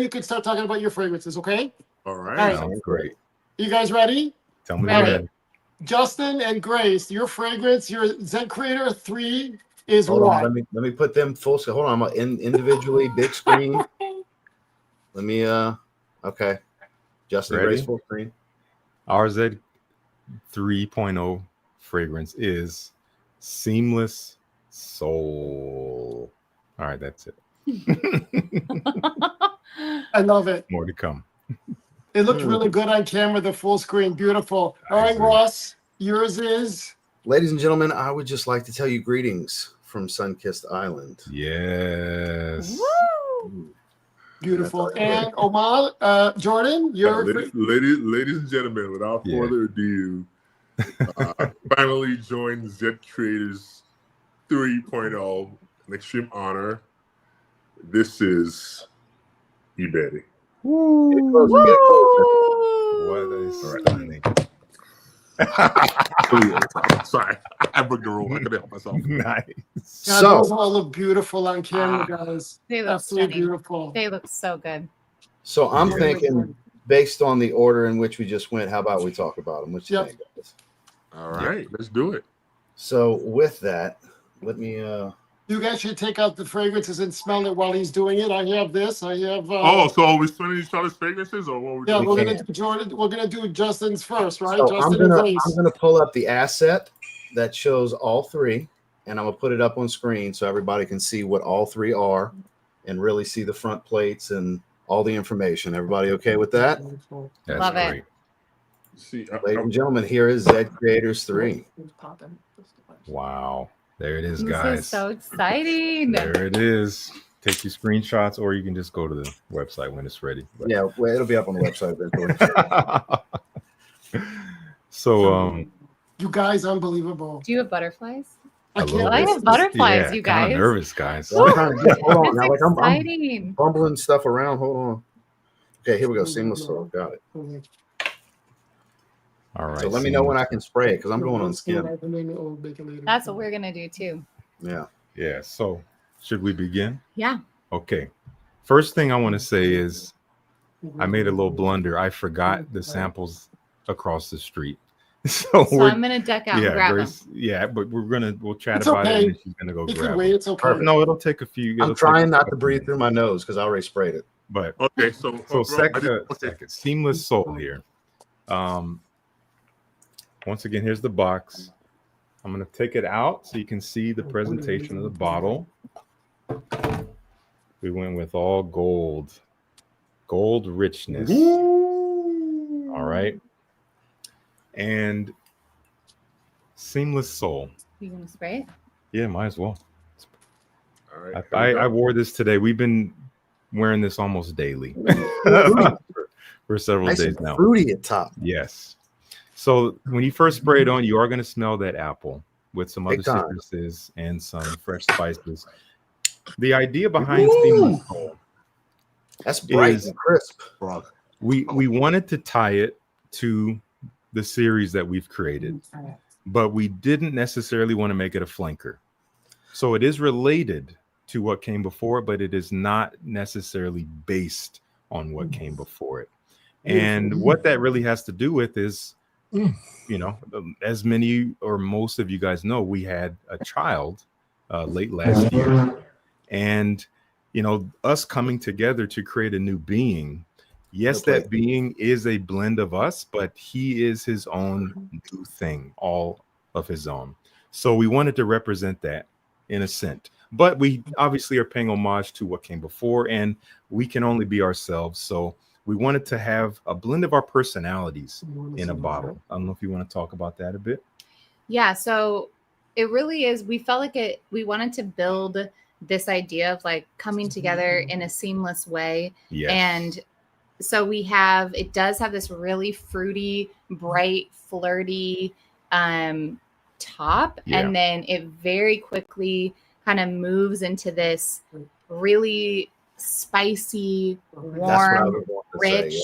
could start talking about your fragrances. Okay. All right. Sounds great. You guys ready? Tell me when. Justin and Grace, your fragrance, your Zed Creator 3 is Hold what? on, let me put them full screen. Hold on, I'm individually big screen. Let me okay. Justin Ready? Grace full screen. Our Zed 3.0 fragrance is Seamless Soul. All right, that's it. I love it. More to come. It looked really good on camera, the full screen. Beautiful. All right, Ross, yours is Ladies and gentlemen, I would just like to tell you greetings from Sun-Kissed Island. Yes. Woo! Beautiful. And Omar, Jordan, you're ladies and gentlemen, without further ado, finally joined Zed Creators 3.0, an extreme honor. This is eBay. Woo! What is stunning. Sorry, I broke the rule. I couldn't help myself. Nice. God, those all look beautiful on camera, guys. They look absolutely stunning. Beautiful. They look so good. So I'm thinking, based on the order in which we just went, how about we talk about them? What you think, guys? All right, let's do it. So with that, let me. You guys should take out the fragrances and smell it while he's doing it. I have this. I have. So are we smelling each other's fragrances, or what? We're gonna do Jordan. We're gonna do Justin's first, right? So Justin I'm gonna pull up the asset that shows all three, and I'm gonna put it up on screen so everybody can see what all three are, and really see the front plates and all the information. Everybody okay with that? That's Love great. it. See, ladies and gentlemen, here is Zed Creators 3. Wow. There it is, This guys. is so exciting. There it is. Take your screenshots, or you can just go to the website when it's ready. But... Yeah, well, it'll be up on the website eventually. So, you guys, unbelievable. Do you have butterflies? I have butterflies, you guys. I'm nervous, guys. Hold on, now, like exciting. I'm bumbling stuff around. Hold on. Okay, here we go. Seamless soul. Got it. All right. So let me know when I can spray it because I'm going on skin. That's what we're gonna do too. Yeah. Yeah. So should we begin? Yeah. Okay. First thing I want to say is I made a little blunder. I forgot the samples across the street. So I'm gonna deck out and grab them. Yeah, but we'll chat about it, and she's gonna go grab it. It's okay. No, it'll take a few. I'm trying not to breathe through my nose because I already sprayed it. But okay, second, Seamless Soul here. Once again, here's the box. I'm gonna take it out so you can see the presentation of the bottle. We went with all gold richness. All right. And Seamless Soul. You gonna spray it? Yeah, might as well. All right. I wore this today. We've been wearing this almost daily for several days now. Fruity at top. Yes. So when you first spray it on, you are going to smell that apple with some other citruses and some fresh spices. The idea behind Seamless Soul, that's bright and crisp. We wanted to tie it to the series that we've created, but we didn't necessarily want to make it a flanker. So it is related to what came before, but it is not necessarily based on what came before it. And what that really has to do with is, you know, as many or most of you guys know, we had a child late last year, and you know, us coming together to create a new being. Yes, that being is a blend of us, but he is his own new thing, all of his own. So we wanted to represent that in a sense, but we obviously are paying homage to what came before, and we can only be ourselves. So we wanted to have a blend of our personalities in a bottle. I don't know if you want to talk about that a bit. Yeah, so it really is. We felt like we wanted to build this idea of like coming together in a seamless way. Yes. And so it does have this really fruity, bright, flirty top. Yeah. And then it very quickly kind of moves into this really spicy, warm, rich.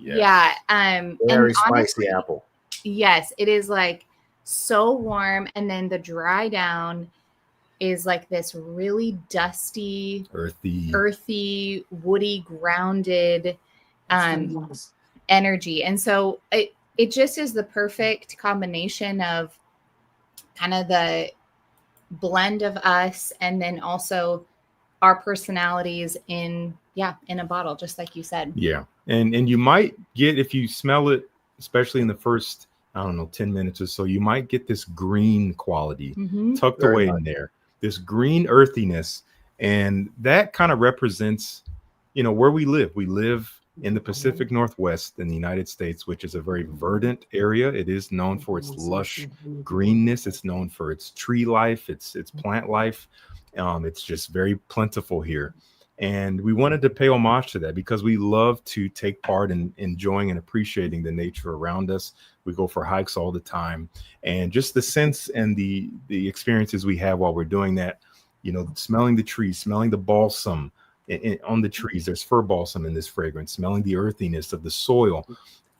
Very and spicy honestly, apple. Yes, it is like so warm. And then the dry down is like this really dusty, earthy, woody, grounded energy. And so it just is the perfect combination of kind of the blend of us and then also our personalities in a bottle, just like you said. Yeah. And you might get, if you smell it, especially in the first, 10 minutes or so, you might get this green quality tucked away in there, this green earthiness. And that kind of represents, where we live. We live in the Pacific Northwest in the United States, which is a very verdant area. It is known for its lush greenness. It's known for its tree life, its plant life. It's just very plentiful here. And we wanted to pay homage to that because we love to take part in enjoying and appreciating the nature around us. We go for hikes all the time. And just the sense and the experiences we have while we're doing that, you know, smelling the trees, smelling the balsam on the trees. There's fir balsam in this fragrance, smelling the earthiness of the soil.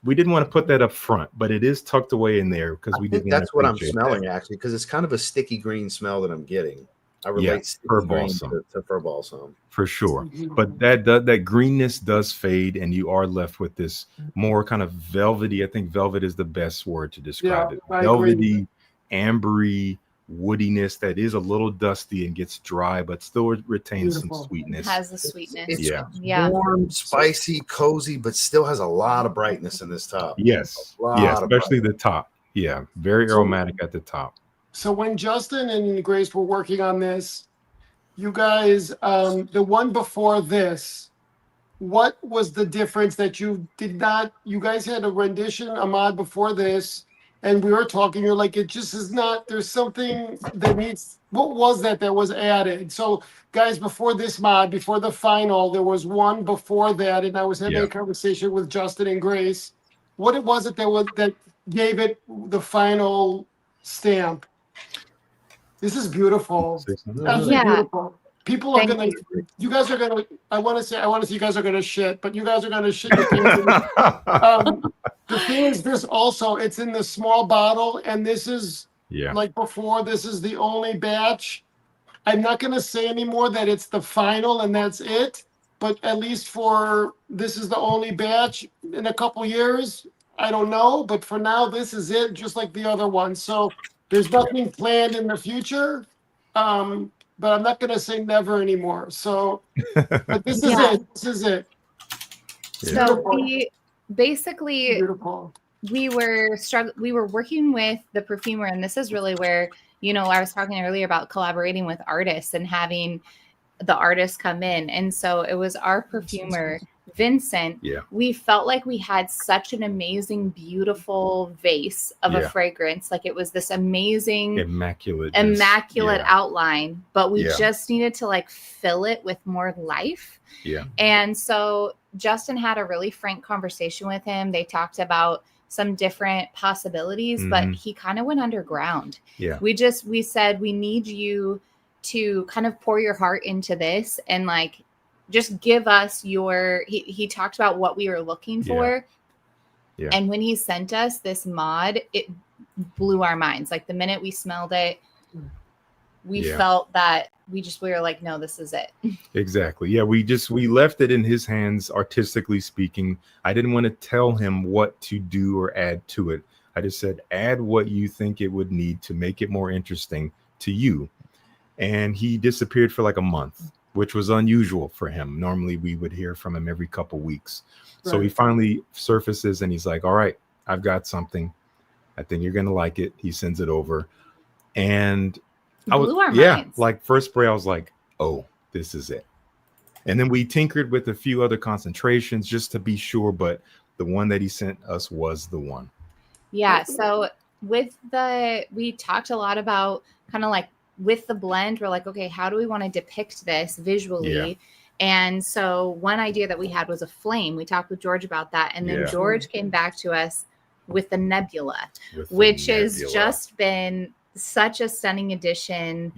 We didn't want to put that up front, but it is tucked away in there because we didn't. That's what I'm smelling actually, because it's kind of a sticky green smell that I'm getting. I relate fir balsam to fir balsam for sure, but that greenness does fade, and you are left with this more kind of velvety. I think velvet is the best word to describe it. Velvety, ambery woodiness that is a little dusty and gets dry, but still retains some sweetness. Has the sweetness. It's warm, spicy, cozy, but still has a lot of brightness in this top. Yes, especially the top. Yeah, very aromatic at the top. So when Justin and Grace were working on this, you guys, the one before this, what was the difference that you did not, you guys had a rendition, a mod before this, and we were talking, you're like, it just is not, there's something that needs, what was that was added? So guys, before this mod, before the final, there was one before that, and I was having a conversation with Justin and Grace. What was it that gave it the final stamp? This is beautiful. Beautiful. People are gonna. You guys are gonna. I want to say you guys are gonna shit, but you guys are gonna shit your pants. The thing is, this also it's in the small bottle, and this is like before. This is the only batch. I'm not gonna say anymore that it's the final and that's it. But at least for this is the only batch. In a couple years, I don't know. But for now, this is it, just like the other one. So. There's nothing planned in the future, but I'm not going to say never anymore. So, but this is it. This is it. So we basically we were working with the perfumer, and this is really where, you know, I was talking earlier about collaborating with artists and having the artists come in. And so it was our perfumer, Vincent. We felt like we had such an amazing, beautiful vase of a fragrance. Like it was this amazing, immaculate outline, but we just needed to like fill it with more life. And so Justin had a really frank conversation with him. They talked about some different possibilities, but he kind of went underground. We said, we need you to kind of pour your heart into this and like just give us your he talked about what we were looking for. And when he sent us this mod, it blew our minds. Like the minute we smelled it, we felt that we were like, no, this is it. Exactly. We left it in his hands, artistically speaking. I didn't want to tell him what to do or add to it. I just said, add what you think it would need to make it more interesting to you. And he disappeared for like a month, which was unusual for him. Normally we would hear from him every couple weeks. So he finally surfaces and he's like, all right, I've got something. I think you're going to like it. He sends it over. And blew our minds. Like first spray, I was like, oh, this is it. And then we tinkered with a few other concentrations just to be sure. But the one that he sent us was the one. Yeah. So we talked a lot about kind of like, with the blend, we're like, okay, how do we want to depict this visually? And so one idea that we had was a flame. We talked with George about that. And then George came back to us with the nebula, which has just been such a stunning addition.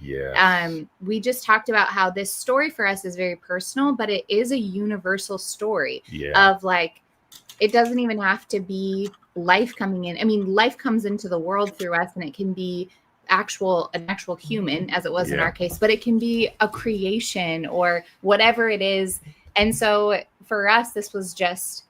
We just talked about how this story for us is very personal, but it is a universal story of like, it doesn't even have to be life coming in. I mean, life comes into the world through us, and it can be an actual human, as it was in our case, but it can be a creation or whatever it is. And so for us, this was just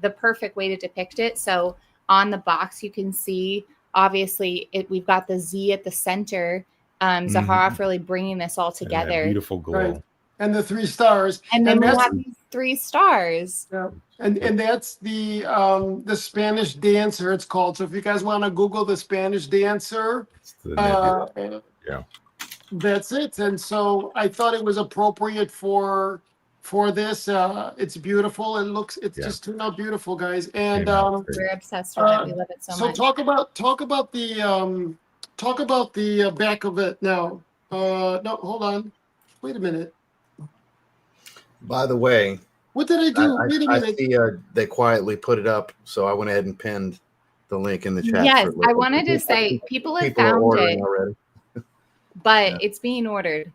the perfect way to depict it. So on the box, you can see, obviously, we've got the Z at the center. Zaharoff really bringing this all together. Beautiful glow. And the 3 stars. And then we have these 3 stars. And that's the Spanish dancer, it's called. So if you guys want to Google the Spanish dancer, that's it. And so I thought it was appropriate for for this. It's beautiful. It's just turned out beautiful, guys. And we're obsessed with it. We love it so much. So talk about the back of it now. No, hold on. Wait a minute. By the way, what did I do? Wait a minute. I see they quietly put it up, so I went ahead and pinned the link in the chat. Yes, I wanted to say people have found it already, but it's being ordered.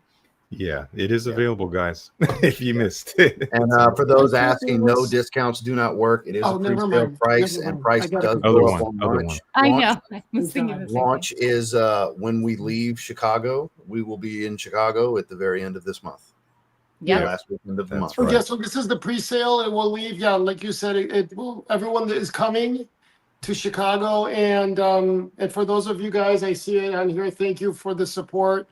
Yeah, it is available, guys. If you missed it. And for those asking, no discounts do not work. It is a pre-sale price, and price does go up on launch. I know. I was thinking the same launch is when we leave Chicago. We will be in Chicago at the very end of this month. Yeah, last weekend of the month. Right. Yeah, so this is the pre-sale, and we'll leave. Yeah, like you said, it will. Everyone that is coming to Chicago, and for those of you guys, I see it on here. Thank you for the support.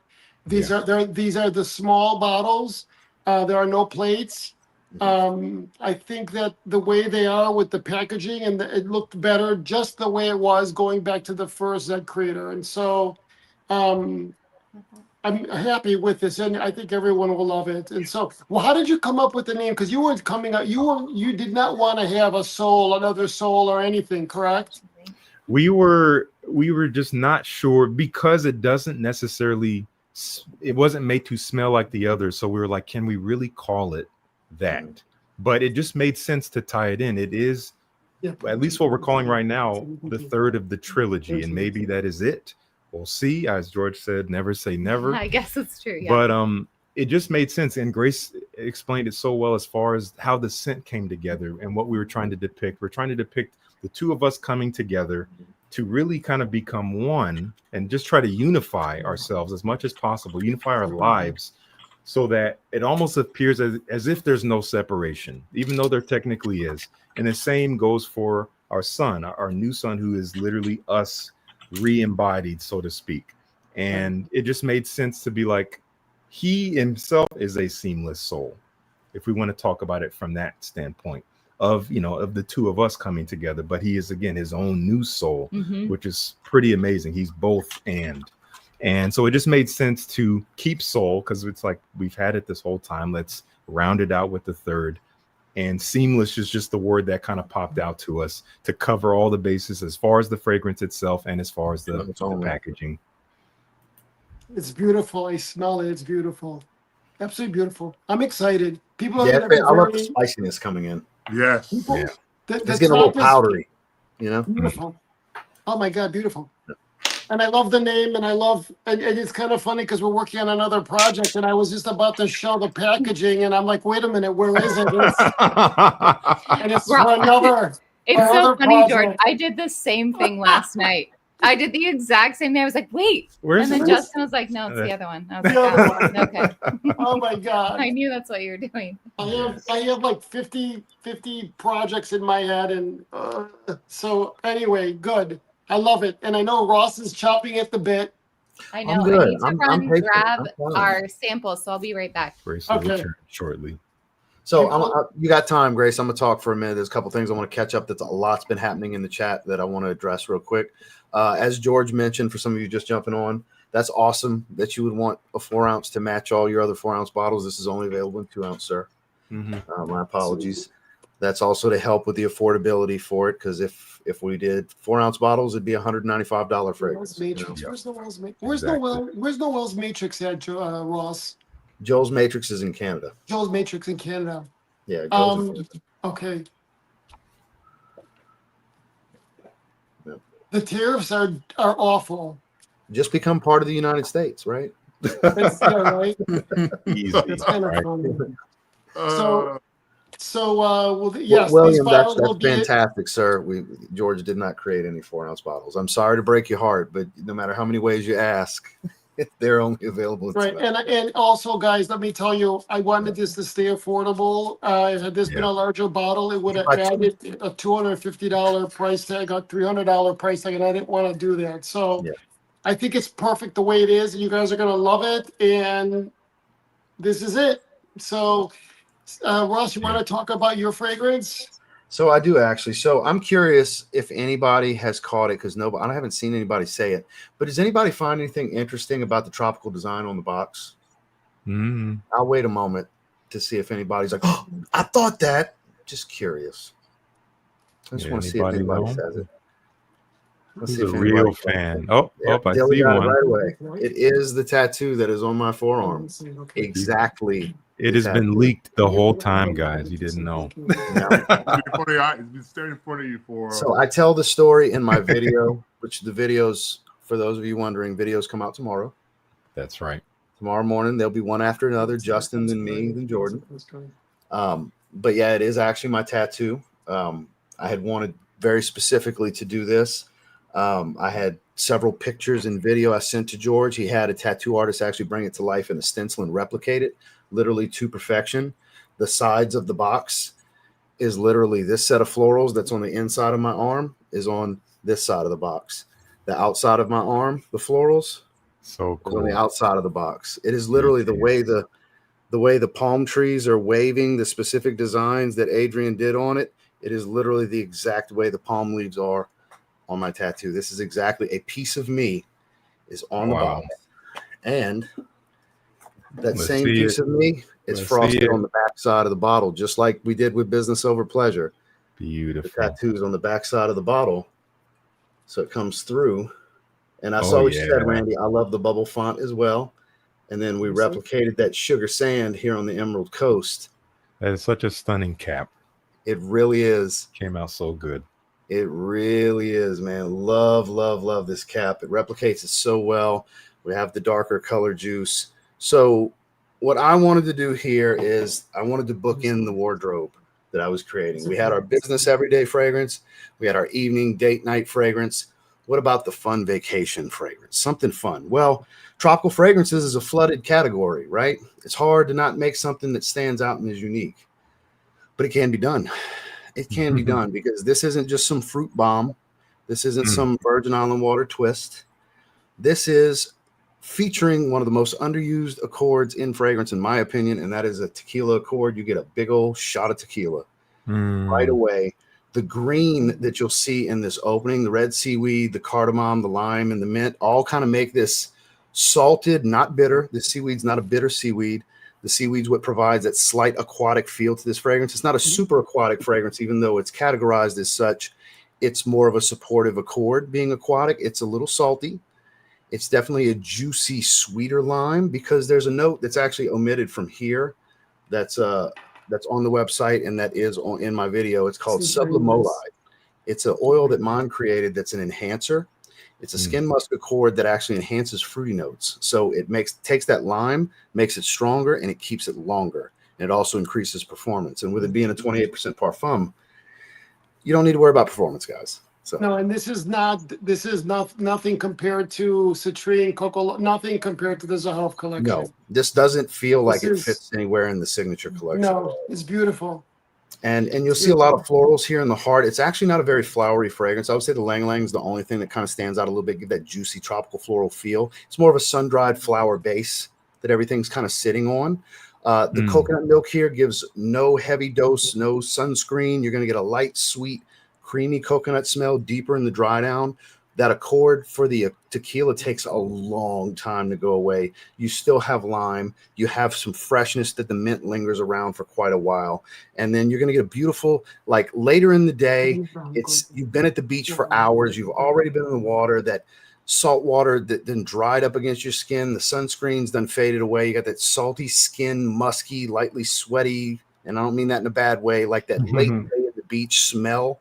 These are the small bottles. There are no plates. I think that the way they are with the packaging and it looked better just the way it was going back to the first Zed Creator, and so I'm happy with this, and I think everyone will love it. And so, well, how did you come up with the name? Because you weren't coming out. You did not want to have another soul, or anything, correct? We were just not sure because it doesn't necessarily. It wasn't made to smell like the others, so we were like, can we really call it that? But it just made sense to tie it in. It is, at least what we're calling right now, the third of the trilogy, and maybe that is it. We'll see. As George said, never say never. I guess it's true. Yeah. But it just made sense, and Grace explained it so well as far as how the scent came together and what we were trying to depict. We're trying to depict the two of us coming together to really kind of become one and just try to unify ourselves as much as possible, unify our lives, so that it almost appears as if there's no separation, even though there technically is. And the same goes for our son, our new son, who is literally us re-embodied, so to speak. And it just made sense to be like, he himself is a seamless soul, if we want to talk about it from that standpoint of the two of us coming together. But he is, again, his own new soul, which is pretty amazing. He's both and so it just made sense to keep soul, because it's like, we've had it this whole time. Let's round it out with the third. And seamless is just the word that kind of popped out to us to cover all the bases as far as the fragrance itself and as far as the packaging. It's beautiful. I smell it. It's beautiful. Absolutely beautiful. I'm excited. People are I love the spiciness coming in. Yes. People, it's getting a little powdery, Beautiful. Oh my God, beautiful. And I love the name, and and it's kind of funny because we're working on another project, and I was just about to show the packaging, and I'm like, wait a minute, where is it? And it's for another. It's so funny, George. I did the same thing last night. I did the exact same thing. I was like, wait. And then Justin was like, no, it's the other one. I was like, oh, okay. Oh my God. I knew that's what you were doing. I have like 50 projects in my head. And so anyway, good. I love it. And I know Ross is chopping at the bit. I know. I need to run and grab our samples, so I'll be right back. Grace will return shortly. So you got time, Grace. I'm going to talk for a minute. There's a couple things I want to catch up. That's a lot's been happening in the chat that I want to address real quick. As George mentioned, for some of you just jumping on, that's awesome that you would want a 4-ounce to match all your other 4-ounce bottles. This is only available in 2-ounce, sir. My apologies. That's also to help with the affordability for it, because if we did 4-ounce bottles, it'd be $195 fragrance. Where's Noel's Matrix at, Ross? Joel's Matrix is in Canada. Joel's Matrix in Canada. Yeah. Okay. The tariffs are awful. Just become part of the United States, right? That's right. Easy. It's kind of funny. William, that's fantastic, sir. George did not create any 4-ounce bottles. I'm sorry to break your heart, but no matter how many ways you ask, they're only available. Right, and also, guys, let me tell you, I wanted this to stay affordable. Had this been a larger bottle, it would have added a $250 price tag, a $300 price tag, and I didn't want to do that. So I think it's perfect the way it is, and you guys are going to love it, and this is it. So, Ross, you want to talk about your fragrance? So I do, actually. So I'm curious if anybody has caught it, because I haven't seen anybody say it. But does anybody find anything interesting about the tropical design on the box? I'll wait a moment. to see if anybody's like, oh, I thought that. Just curious. I just want to see if anybody says it. Who's a real fan? Oh, I see got one. It right away. It is the tattoo that is on my forearm. Exactly. It has been leaked the whole time, guys. You didn't know. It's been staring in front of you for. So I tell the story in my video, which the videos, for those of you wondering, videos come out tomorrow. That's right. Tomorrow morning, there'll be one after another, Justin, then me, then Jordan. But yeah, it is actually my tattoo. I had wanted very specifically to do this. I had several pictures and video I sent to George. He had a tattoo artist actually bring it to life in a stencil and replicate it literally to perfection. The sides of the box is literally this set of florals that's on the inside of my arm is on this side of the box. The outside of my arm, the florals, so cool. On the outside of the box. It is literally the way the palm trees are waving, the specific designs that Adrian did on it. It is literally the exact way the palm leaves are on my tattoo. This is exactly a piece of me is on the box. And that same piece of me is frosted on the back side of the bottle, just like we did with Business Over Pleasure. Beautiful. The tattoo's on the back side of the bottle. So it comes through. And I saw what you said, Randy. I love the bubble font as well. And then we replicated that sugar sand here on the Emerald Coast. That is such a stunning cap. It really is. Came out so good. It really is, man. Love, love, love this cap. It replicates it so well. We have the darker color juice. So what I wanted to do here is I wanted to book in the wardrobe that I was creating. We had our business everyday fragrance. We had our evening date night fragrance. What about the fun vacation fragrance? Something fun. Well, tropical fragrances is a flooded category, right? It's hard to not make something that stands out and is unique, but it can be done. It can be done because this isn't just some fruit bomb. This isn't some Virgin Island water twist. This is featuring one of the most underused accords in fragrance, in my opinion, and that is a tequila accord. You get a big old shot of tequila right away. The green that you'll see in this opening, the red seaweed, the cardamom, the lime, and the mint all kind of make this salted, not bitter. The seaweed's not a bitter seaweed. The seaweed's what provides that slight aquatic feel to this fragrance. It's not a super aquatic fragrance, even though it's categorized as such. It's more of a supportive accord being aquatic. It's a little salty. It's definitely a juicy, sweeter lime because there's a note that's actually omitted from here that's on the website and that is in my video. It's called sublimolide. It's an oil that Mon created that's an enhancer. It's a skin musk accord that actually enhances fruity notes. So it takes that lime, makes it stronger, and it keeps it longer. And it also increases performance. And with it being a 28% parfum, you don't need to worry about performance, guys. So no, and this is nothing compared to citrine, cocoa, nothing compared to the Zahav collection. No, this doesn't feel like it fits anywhere in the signature collection. No, it's beautiful. And you'll see a lot of florals here in the heart. It's actually not a very flowery fragrance. I would say the Lang Lang is the only thing that kind of stands out a little bit, give that juicy tropical floral feel. It's more of a sun-dried flower base that everything's kind of sitting on. The coconut milk here gives no heavy dose, no sunscreen. You're going to get a light, sweet, creamy coconut smell deeper in the dry down. That accord for the tequila takes a long time to go away. You still have lime. You have some freshness that the mint lingers around for quite a while. And then you're going to get a beautiful, like later in the day, you've been at the beach for hours. You've already been in the water. That salt water that then dried up against your skin. The sunscreen's done faded away. You got that salty skin, musky, lightly sweaty. And I don't mean that in a bad way, like that late day at the beach smell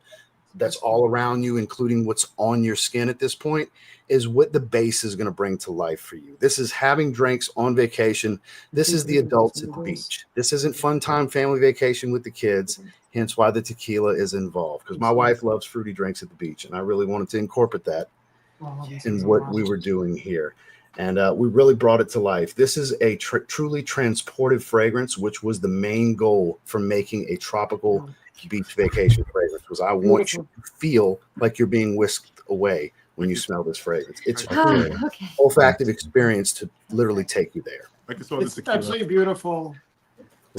that's all around you, including what's on your skin at this point, is what the base is going to bring to life for you. This is having drinks on vacation. This is the adults at the beach. This isn't fun time family vacation with the kids, hence why the tequila is involved. Because my wife loves fruity drinks at the beach, and I really wanted to incorporate that in what we were doing here. And we really brought it to life. This is a truly transportive fragrance, which was the main goal for making a tropical beach vacation fragrance, because I want you to feel like you're being whisked away when you smell this fragrance. It's a olfactive experience to literally take you there. It's absolutely beautiful.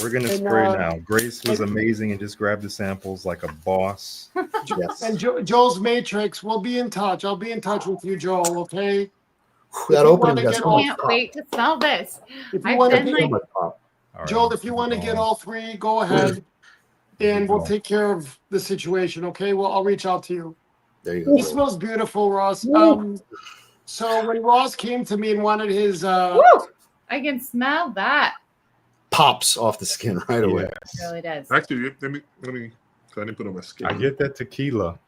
We're going to spray now. Grace was amazing and just grabbed the samples like a boss. Yes. And Joel's Matrix, we'll be in touch. I'll be in touch with you, Joel, okay? That opening I can't wait to smell this. right, Joel, if you want to get all three, go ahead, and we'll take care of the situation. Okay. Well, I'll reach out to you. There you go. He smells beautiful, Ross. So when Ross came to me and wanted his, Woo! I can smell that. Pops off the skin right away. It really does. Actually, let me. I didn't put on my skin. I get that tequila.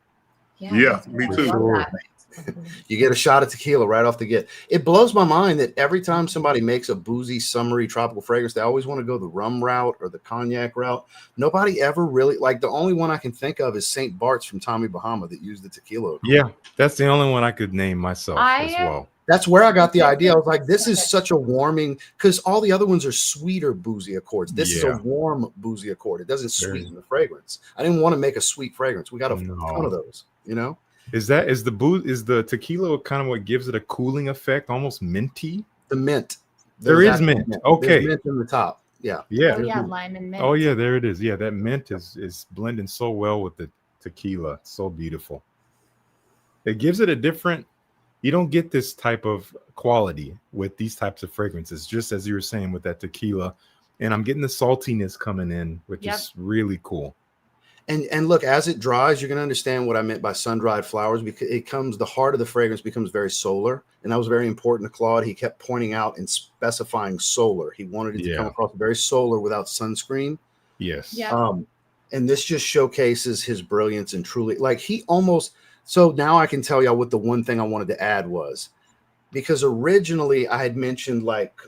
Yeah, me too. Sure. You get a shot of tequila right off the get. It blows my mind that every time somebody makes a boozy, summery, tropical fragrance, they always want to go the rum route or the cognac route. Nobody ever really, like, the only one I can think of is St. Bart's from Tommy Bahama that used the tequila. Yeah, that's the only one I could name myself as well. That's where I got the idea. I was like, this is such a warming, because all the other ones are sweeter boozy accords. This is a warm boozy accord. It doesn't sweeten the fragrance. I didn't want to make a sweet fragrance. We got a ton of those, you know? Is the tequila kind of what gives it a cooling effect, almost minty? The mint. There is mint. Okay. There's mint in the top. Yeah. Yeah. Oh, yeah, lime and mint. Oh, yeah, there it is. Yeah, that mint is blending so well with the tequila. It's so beautiful. It gives it a different, you don't get this type of quality with these types of fragrances, just as you were saying with that tequila. And I'm getting the saltiness coming in, which is really cool. And look, as it dries, you're going to understand what I meant by sun-dried flowers, because the heart of the fragrance becomes very solar. And that was very important to Claude. He kept pointing out and specifying solar. He wanted it to come across very solar without sunscreen. Yes. Yeah. And this just showcases his brilliance and truly, like, he almost, so now I can tell y'all what the one thing I wanted to add was, because originally I had mentioned like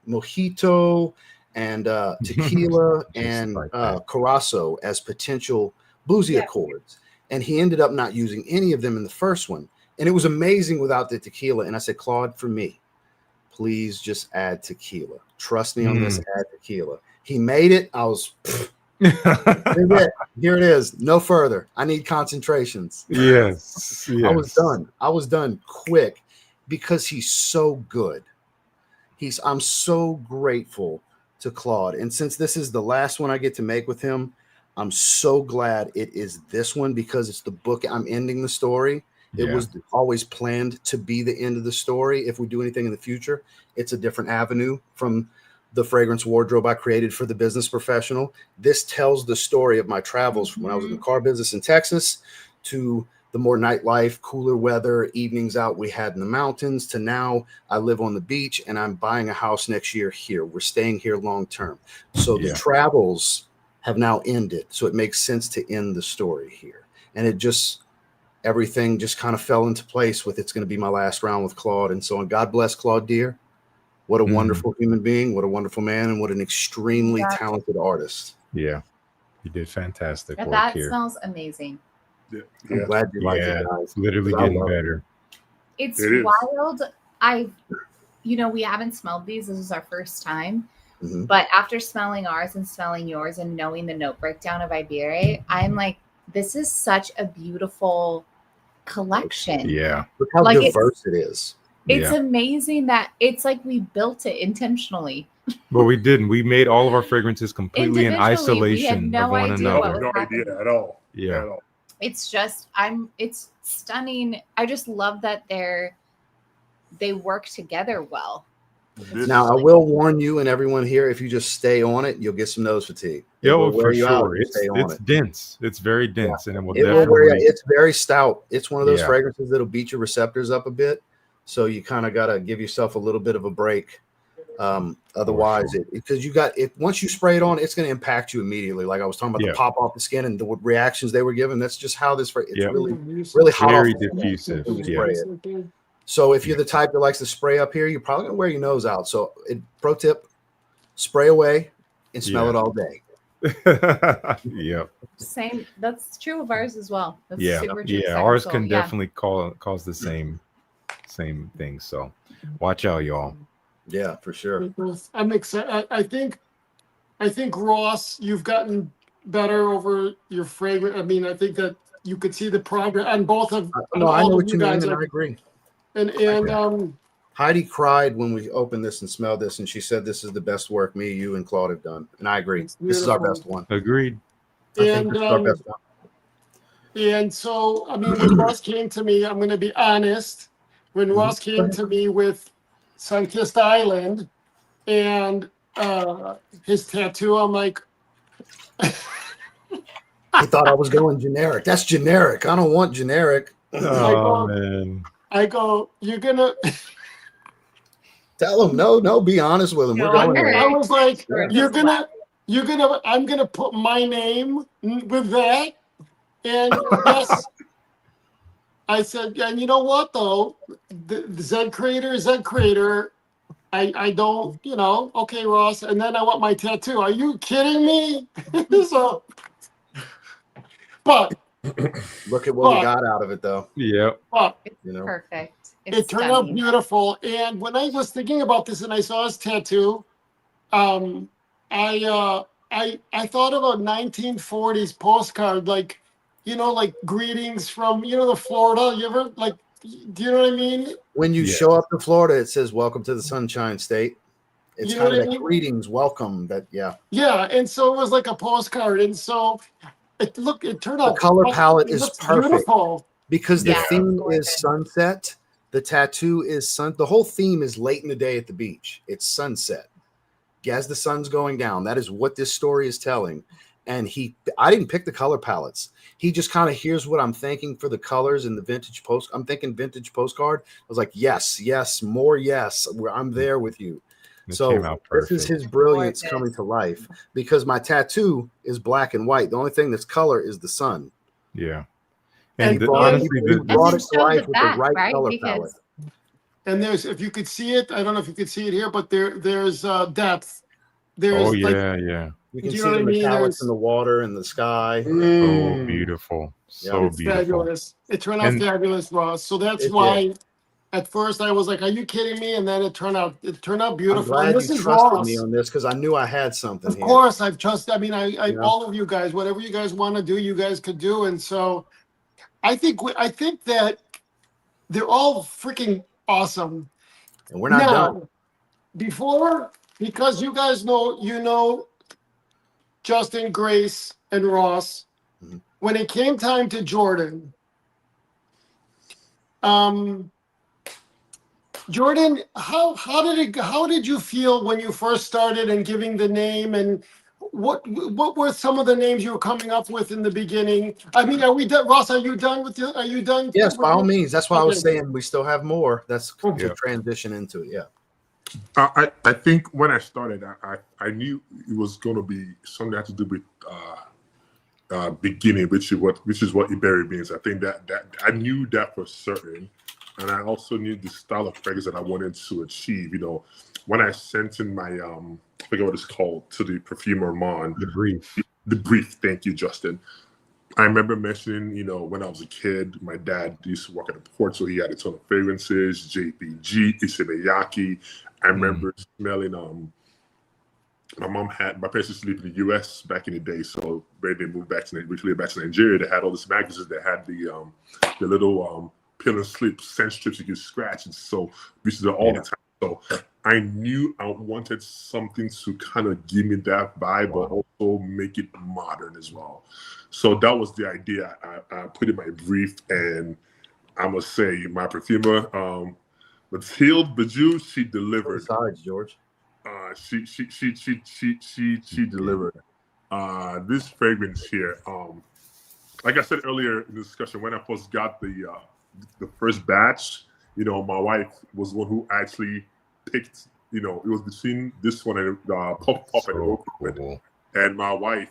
mojito and tequila and Curaçao as potential boozy accords. And he ended up not using any of them in the first one. And it was amazing without the tequila. And I said, Claude, for me, please just add tequila. Trust me on this, add tequila. He made it. I was, here it is. No further. I need concentrations. Yes. I was done. I was done quick because he's so good. I'm so grateful to Claude. And since this is the last one I get to make with him, I'm so glad it is this one, because it's the book. I'm ending the story. It was always planned to be the end of the story. If we do anything in the future, it's a different avenue from the fragrance wardrobe I created for the business professional. This tells the story of my travels from when I was in the car business in Texas to the more nightlife, cooler weather, evenings out we had in the mountains, to now I live on the beach and I'm buying a house next year here. We're staying here long term. So the travels have now ended. So it makes sense to end the story here. And it just, everything just kind of fell into place with, it's going to be my last round with Claude. And so on. God bless Claude Deere. What a wonderful human being. What a wonderful man. And what an extremely talented artist. Yeah. You did fantastic work that here. smells amazing. I'm glad you like it, guys. It's literally getting better. It's wild. We haven't smelled these. This is our first time. But after smelling ours and smelling yours and knowing the note breakdown of Iberia, I'm like, this is such a beautiful collection. Yeah. Look how diverse it is. It's amazing that it's like we built it intentionally. But we didn't. We made all of our fragrances completely in isolation of one another. No idea at all. Yeah. At all. It's just, it's stunning. I just love that they work together well. Now, I will warn you and everyone here, if you just stay on it, you'll get some nose fatigue. For sure. It's dense. It's very dense. And it's very stout. It's one of those fragrances that'll beat your receptors up a bit. So you kind of got to give yourself a little bit of a break. Otherwise, because once you spray it on, it's going to impact you immediately. Like I was talking about the pop off the skin and the reactions they were given. That's just how this. It's really hot. Very diffusive. So if you're the type that likes to spray up here, you're probably going to wear your nose out. So pro tip: spray away and smell it all day. Same. That's true of ours as well. That's super true. Ours can definitely cause the same thing. So watch out, y'all. Yeah, for sure. I'm excited. I think Ross, you've gotten better over your fragrance. I mean, I think that you could see the progress on both of. No, I know what you mean, and I agree. And Heidi cried when we opened this and smelled this, and she said, "This is the best work me, you, and Claude have done." And I agree. This is our best one. Agreed. I think this is our best one. And so, I mean, when Ross came to me, I'm going to be honest. When Ross came to me with Sunkissed Island, and his tattoo, I'm like, he thought I was going generic. That's generic. I don't want generic. Oh, man. I go, you're gonna tell him no. Be honest with him. We're going there. I was like, Yeah. I'm gonna put my name with that, and yes. I said, and you know what though, the Zed Creator, I don't, okay, Ross, and then I want my tattoo. Are you kidding me? So, but look at what we got out of it though. Yeah. But it's perfect. It turned out beautiful. And when I was thinking about this and I saw his tattoo, I thought of a 1940s postcard, like, like greetings from, the Florida. You ever do you know what I mean? When you show up to Florida, it says "Welcome to the Sunshine State." It's kind of that greetings, welcome. That Yeah, and so it was like a postcard, and so it turned out. The color palette is perfect beautiful. because the theme is sunset. The tattoo is the whole theme is late in the day at the beach. It's sunset as the sun's going down. That is what this story is telling. And I didn't pick the color palettes. He just kind of hears what I'm thinking for the colors in the vintage post. I'm thinking vintage postcard. I was like, yes, more yes. I'm there with you. So this is his brilliance coming to life because my tattoo is black and white. The only thing that's color is the sun. Yeah. And honestly, he brought it to life with the right color palette. And if you could see it, I don't know if you could see it here, but there's depth. There's yeah. You can see the metallics in the water and the sky. So beautiful. So beautiful. Fabulous. It turned out fabulous, Ross. So that's why at first I was like, are you kidding me? And then it turned out beautiful. I'm glad you trusted me on this because I knew I had something. Of course, I've trusted. I mean, I all of you guys, whatever you guys want to do, you guys could do. And so I think that they're all freaking awesome. And we're not done. Because you guys know Justin, Grace, and Ross. Mm-hmm. When it came time to Jordan, how did you feel when you first started and giving the name, and what were some of the names you were coming up with in the beginning? I mean, are we done? Ross, are you done? Yes, by all means. That's why I was saying we still have more. That's to transition into it. Yeah. I think when I started, I knew it was going to be something that had to do with beginning, which is what Iberi means. I think that I knew that for certain, and I also knew the style of fragrance that I wanted to achieve. When I sent in my I forget what it's called to the perfumer Mon. The brief. Thank you, Justin. I remember mentioning, when I was a kid, my dad used to work at a port, so he had a ton of fragrances, JPG, Isebeyaki. I remember smelling, my parents used to live in the U.S. back in the day, so when they moved back to Nigeria, they had all these magazines that had the little pill and slip scent strips you could scratch, and so we used to do it all the time. So I knew I wanted something to kind of give me that vibe, but also make it modern as well. So that was the idea. I put in my brief, and I must say, my perfumer, Mathilde Bajou, she delivered. Besides, George, she delivered. This fragrance here, like I said earlier in the discussion, when I first got the first batch, my wife was one who actually picked. It was between this one and Puff Puff and Oak, and my wife,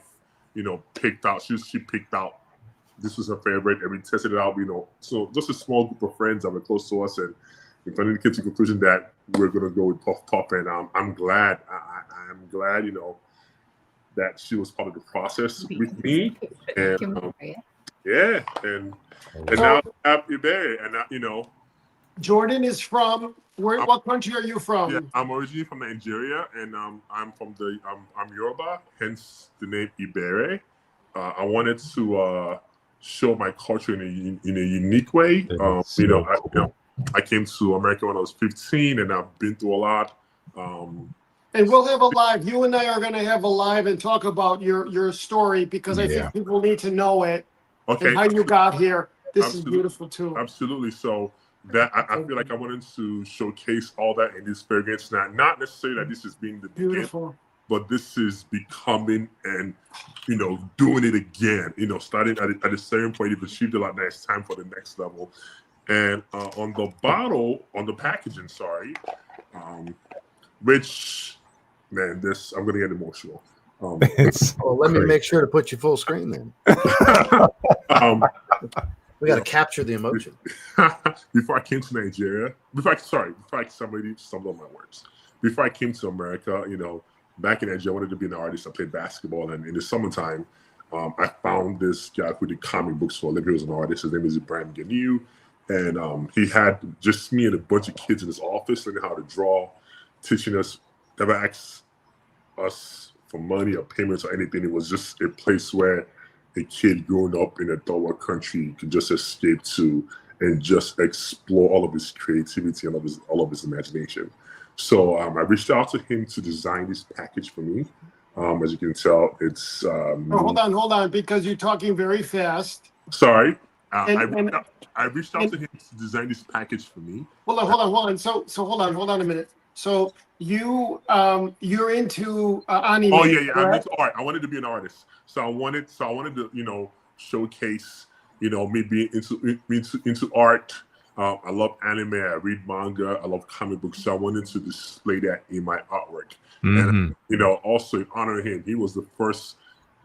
picked out. She picked out. This was her favorite, and we tested it out. So just a small group of friends that were close to us, and we finally came to the conclusion that we're gonna go with Puff Puff, and I'm glad. I'm glad, that she was part of the process with me, and and now I have Iberi, and Jordan is from where? What country are you from? Yeah, I'm originally from Nigeria, and I'm from I'm Yoruba, hence the name Iberi. I wanted to show my culture in a unique way. I came to America when I was 15, and I've been through a lot. And we'll have a live. You and I are going to have a live and talk about your story, because I think people need to know it. Okay. And how you got here. This is beautiful too. Absolutely. So, that I feel like I wanted to showcase all that in this fragrance. Not necessarily that this is being the Beautiful, but this is becoming and doing it again. Starting at a certain point, you've achieved a lot. Now it's time for the next level. And on the bottle, on the packaging, sorry, which man, I'm gonna get emotional. Let me make sure to put you full screen then. We got to capture the emotion. Before I came to Nigeria, before I somebody stumbled on my words. Before I came to America, back in Nigeria, I wanted to be an artist. I played basketball, and in the summertime, I found this guy who did comic books for a living. He was an artist. His name is Ibrahim Ganu, and he had just me and a bunch of kids in his office learning how to draw, teaching us, never asked us for money or payments or anything. It was just a place where a kid growing up in a third world country could just escape to and just explore all of his creativity and all of his imagination. So I reached out to him to design this package for me. As you can tell, it's hold on, because you're talking very fast. Sorry. I reached out to him to design this package for me. Hold on. So hold on a minute. So you're into anime. Oh yeah. Correct? I'm into art. I wanted to be an artist. So I wanted to showcase me being into art. I love anime. I read manga. I love comic books. So I wanted to display that in my artwork. And also in honor of him, he was the first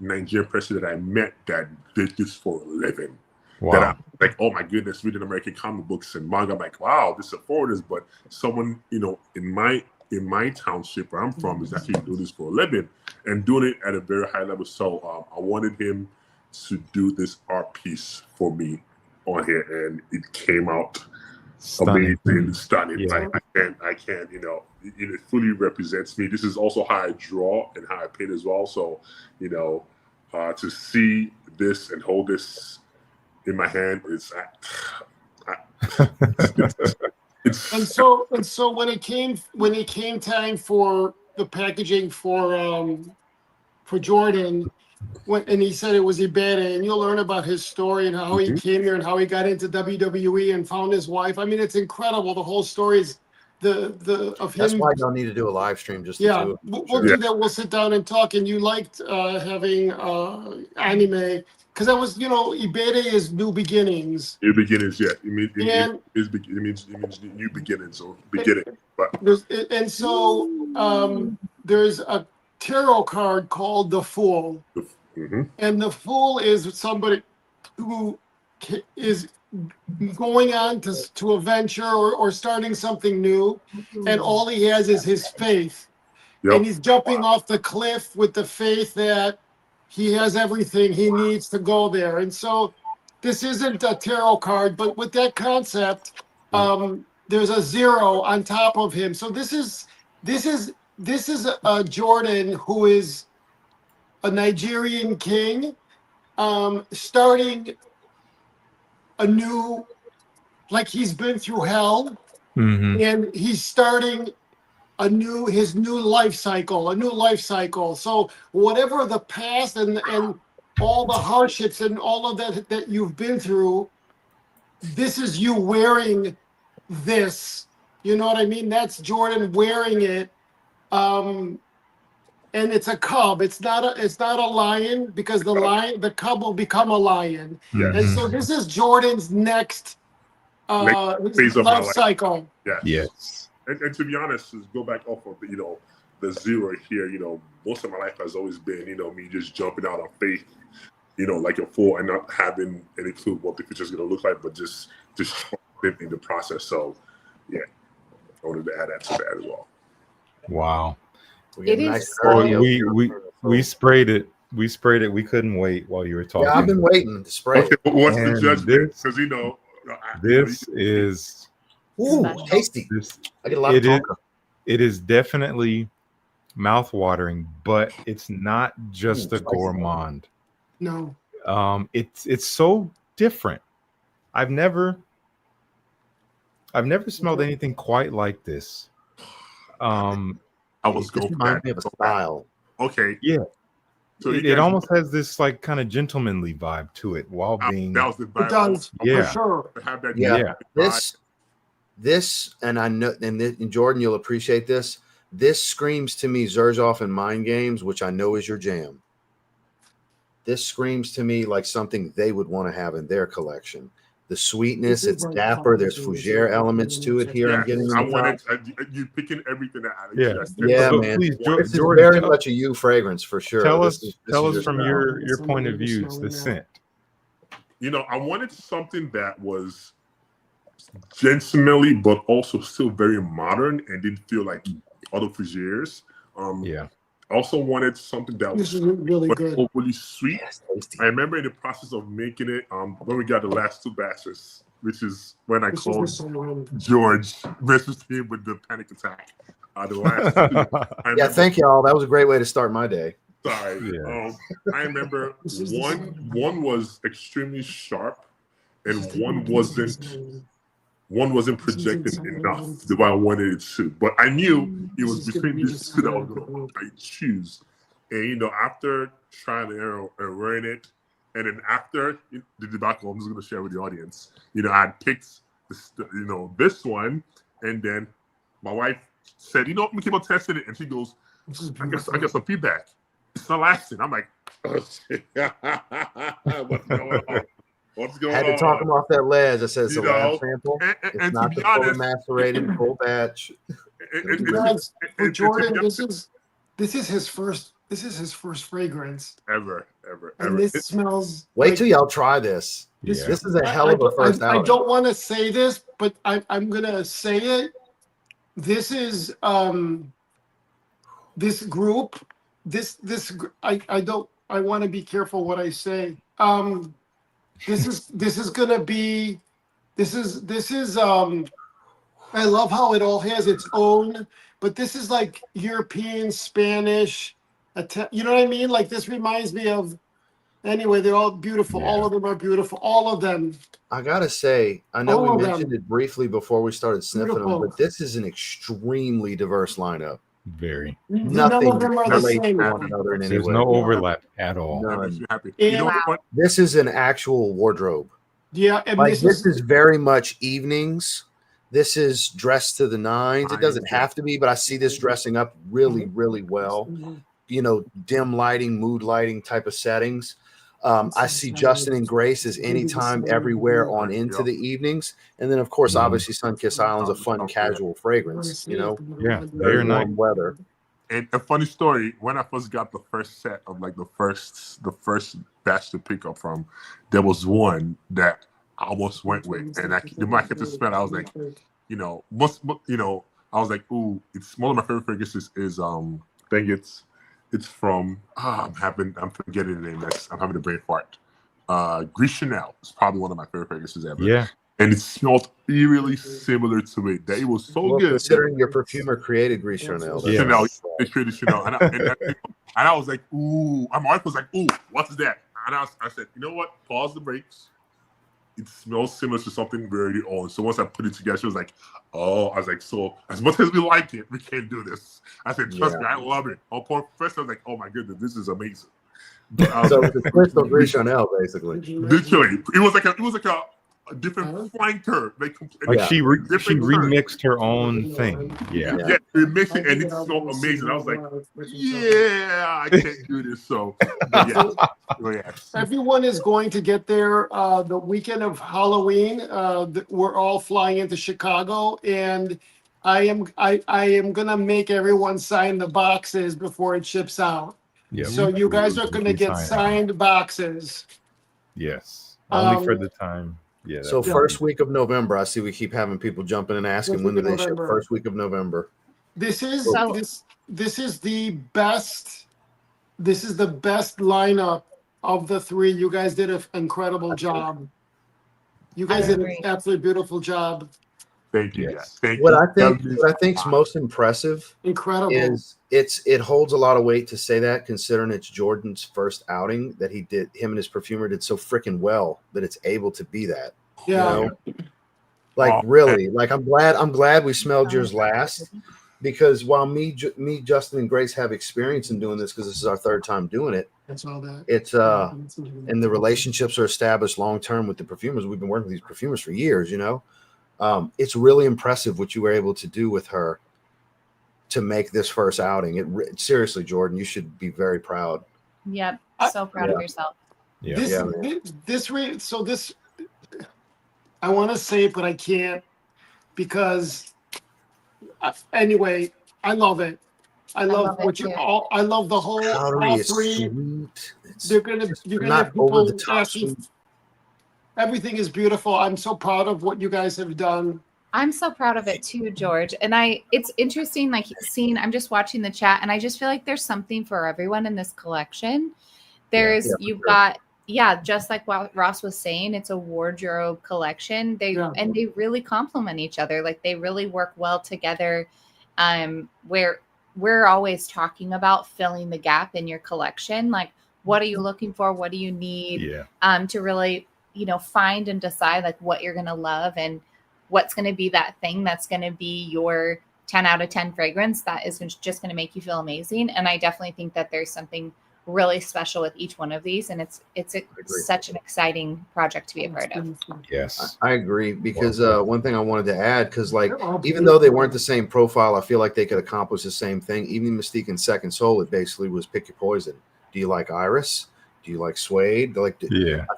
Nigerian person that I met that did this for a living. Wow. That I'm like, oh my goodness, reading American comic books and manga. I'm like, wow, this is foreigners, but someone in my township where I'm from is actually doing this for a living and doing it at a very high level. So I wanted him to do this art piece for me on here, and it came out amazing, stunning. Yeah. I can't, it fully represents me. This is also how I draw and how I paint as well. So, to see this and hold this in my hand is and so when it came time for the packaging for Jordan, and he said it was Ibere, and you'll learn about his story and how he came here and how he got into WWE and found his wife. I mean, it's incredible. The whole story is of him. That's why y'all need to do a live stream. Just the two. We'll do that. We'll sit down and talk. And you liked having anime because that was, Ibere is new beginnings. New beginnings, yeah. It means new beginnings or beginning. But there's a tarot card called the Fool, and the Fool is somebody who is going on to a venture or starting something new, and all he has is his faith. Yep. And he's jumping off the cliff with the faith that he has everything he needs to go there. And so this isn't a tarot card, but with that concept, there's a 0 on top of him. So this is a Jordan who is a Nigerian king, starting a new, like he's been through hell, and he's starting his new life cycle. So whatever the past and all the hardships and all of that you've been through, this is you wearing this. You know what I mean? That's Jordan wearing it. And it's a cub. It's not a lion, because the cub will become a lion. Yes. And so this is Jordan's next life cycle. Yeah. Yes. And to be honest, to go back off of the 0 here, most of my life has always been, me just jumping out on faith, like a fool, and not having any clue what the future's gonna look like, but just in the process. So yeah, I wanted to add that to that as well. Wow. It is. We sprayed it. We couldn't wait while you were talking. Yeah, I've been waiting to spray. Okay, but what's the judgment? Because this is tasty. I get a lot of talk. It is definitely mouth-watering, but it's not just a gourmand. No. It's so different. I've never smelled anything quite like this. I was going back. Me of a style. Okay. Yeah. So it almost has this like kind of gentlemanly vibe to it while being. That was the vibe. It does. Yeah. For sure. Have that. Yeah. This, and I know, and Jordan, you'll appreciate this. This screams to me Zerzoff and Mind Games, which I know is your jam. This screams to me like something they would want to have in their collection. The sweetness, it's dapper. There's fougere elements to it here. Yes, I'm getting. I wanted you picking everything that Alex yeah, yeah, man. Please, this Jordan, is very much a you fragrance for sure. Tell this us from your point of view the scent. You know, I wanted something that was gentlemanly, but also still very modern and didn't feel like other fougères. I also wanted something that was really good, overly sweet. Yes, I remember in the process of making it, when we got the last 2 batches, which is when I called George versus him with the panic attack. The last 2. Thank y'all. That was a great way to start my day. Sorry. Yeah. I remember one was extremely sharp, and one wasn't projecting enough the way I wanted it to. But I knew it was between these 2 that I was going to choose. And, you know, after trying and wearing it, and then after the debacle, I'm just going to share with the audience, you know, I picked, this one, and then my wife said, you know, we keep on testing it, and she goes, I got some feedback. It's not lasting. I'm like, oh, shit. What's going on? What's going on? Had to talk him off that ledge. I said it's a lab sample. And not to be honest, macerated full batch. For Jordan, this is his first fragrance ever. And this smells. Wait till y'all try this. This is a hell of a first outing. I don't want to say this, but I'm gonna say it. This is this group. I want to be careful what I say. This is gonna be. This is. I love how it all has its own, but this is like European, Spanish, you know what I mean? Like this reminds me of. Anyway, they're all beautiful. Yeah. All of them are beautiful. All of them. I gotta say, I know we mentioned it briefly before we started sniffing them, but this is an extremely diverse lineup. Very. Nothing relates to one another in any way. There's no overlap at all. You know what? This is an actual wardrobe. Yeah, and like this is very much evenings. This is dressed to the nines. It doesn't have to be, but I see this dressing up really, really well. You know, dim lighting, mood lighting type of settings. I see Justin and Grace as anytime, everywhere on into the evenings. And then, of course, obviously, Sunkissed Island's a fun, casual fragrance, you know? Yeah, very nice weather. And a funny story, when I first got the first set of like the first batch to pick up from, there was one that I almost went with. And the market to smell, I was like, you know, I was like, ooh, it's one of my favorite fragrances is it's from I'm forgetting the name. I'm having a brain fart. Gris Chanel is probably one of my favorite fragrances ever. Yeah, and it smelled eerily similar to it. That it was so good. Considering your perfumer created Gris Chanel, Chanel, they created Chanel, and I was like, ooh. My wife was like, ooh, what's that? And I said, you know what? Pause the brakes. It smells similar to something we already own. So once I put it together, she was like, oh, I was like, so as much as we like it, we can't do this. I said, trust me, I love it. First, I was like, oh my goodness, this is amazing. So it's a Crystal Gris Chanel, basically. Literally, it was like a different flanker. Like she remixed her own thing. Yeah, remixed it, and it's so amazing. I was like, yeah, I can't do this. So, yes. Everyone is going to get there the weekend of Halloween. We're all flying into Chicago, and I am gonna make everyone sign the boxes before it ships out. Yeah. So you guys are gonna get signed boxes. Yes. Only for the time. Yeah. So first week of November, I see we keep having people jumping and asking when do they ship. First week of November. This is the best. This is the best lineup of the 3. You guys did an incredible job. You guys did an absolutely beautiful job. Thank you. Yes. Thank you. What I think's most impressive, is it holds a lot of weight to say that, considering it's Jordan's first outing that him and his perfumer did so freaking well that it's able to be that. Yeah. You know? Like really, like I'm glad we smelled yours last, because while me, Justin, and Grace have experience in doing this, because this is our 3rd time doing it. That's all that. It's and the relationships are established long term with the perfumers. We've been working with these perfumers for years, you know. It's really impressive what you were able to do with her to make this first outing. Seriously, Jordan, you should be very proud. Yep. So proud of yourself. Yeah. This I want to say it, but I can't because anyway, I love it. I love what you all. I love the whole Powdery all is three. sweet. You're gonna not have people over the top asking. Everything is beautiful. I'm so proud of what you guys have done. I'm so proud of it too, George. And it's interesting, like I'm just watching the chat, and I just feel like there's something for everyone in this collection. You've got, just like what Ross was saying, it's a wardrobe collection. They really complement each other. Like they really work well together. Where we're always talking about filling the gap in your collection. Like, what are you looking for? What do you need? To really, find and decide like what you're going to love and what's going to be that thing that's going to be your 10 out of 10 fragrance that is just going to make you feel amazing. And I definitely think that there's something really special with each one of these, and it's such an exciting project to be a part of. Yes, I agree, because one thing I wanted to add, because like even though they weren't the same profile, I feel like they could accomplish the same thing. Even Mystique and Second Soul, it basically was pick your poison. Do you like iris? Do you like suede? I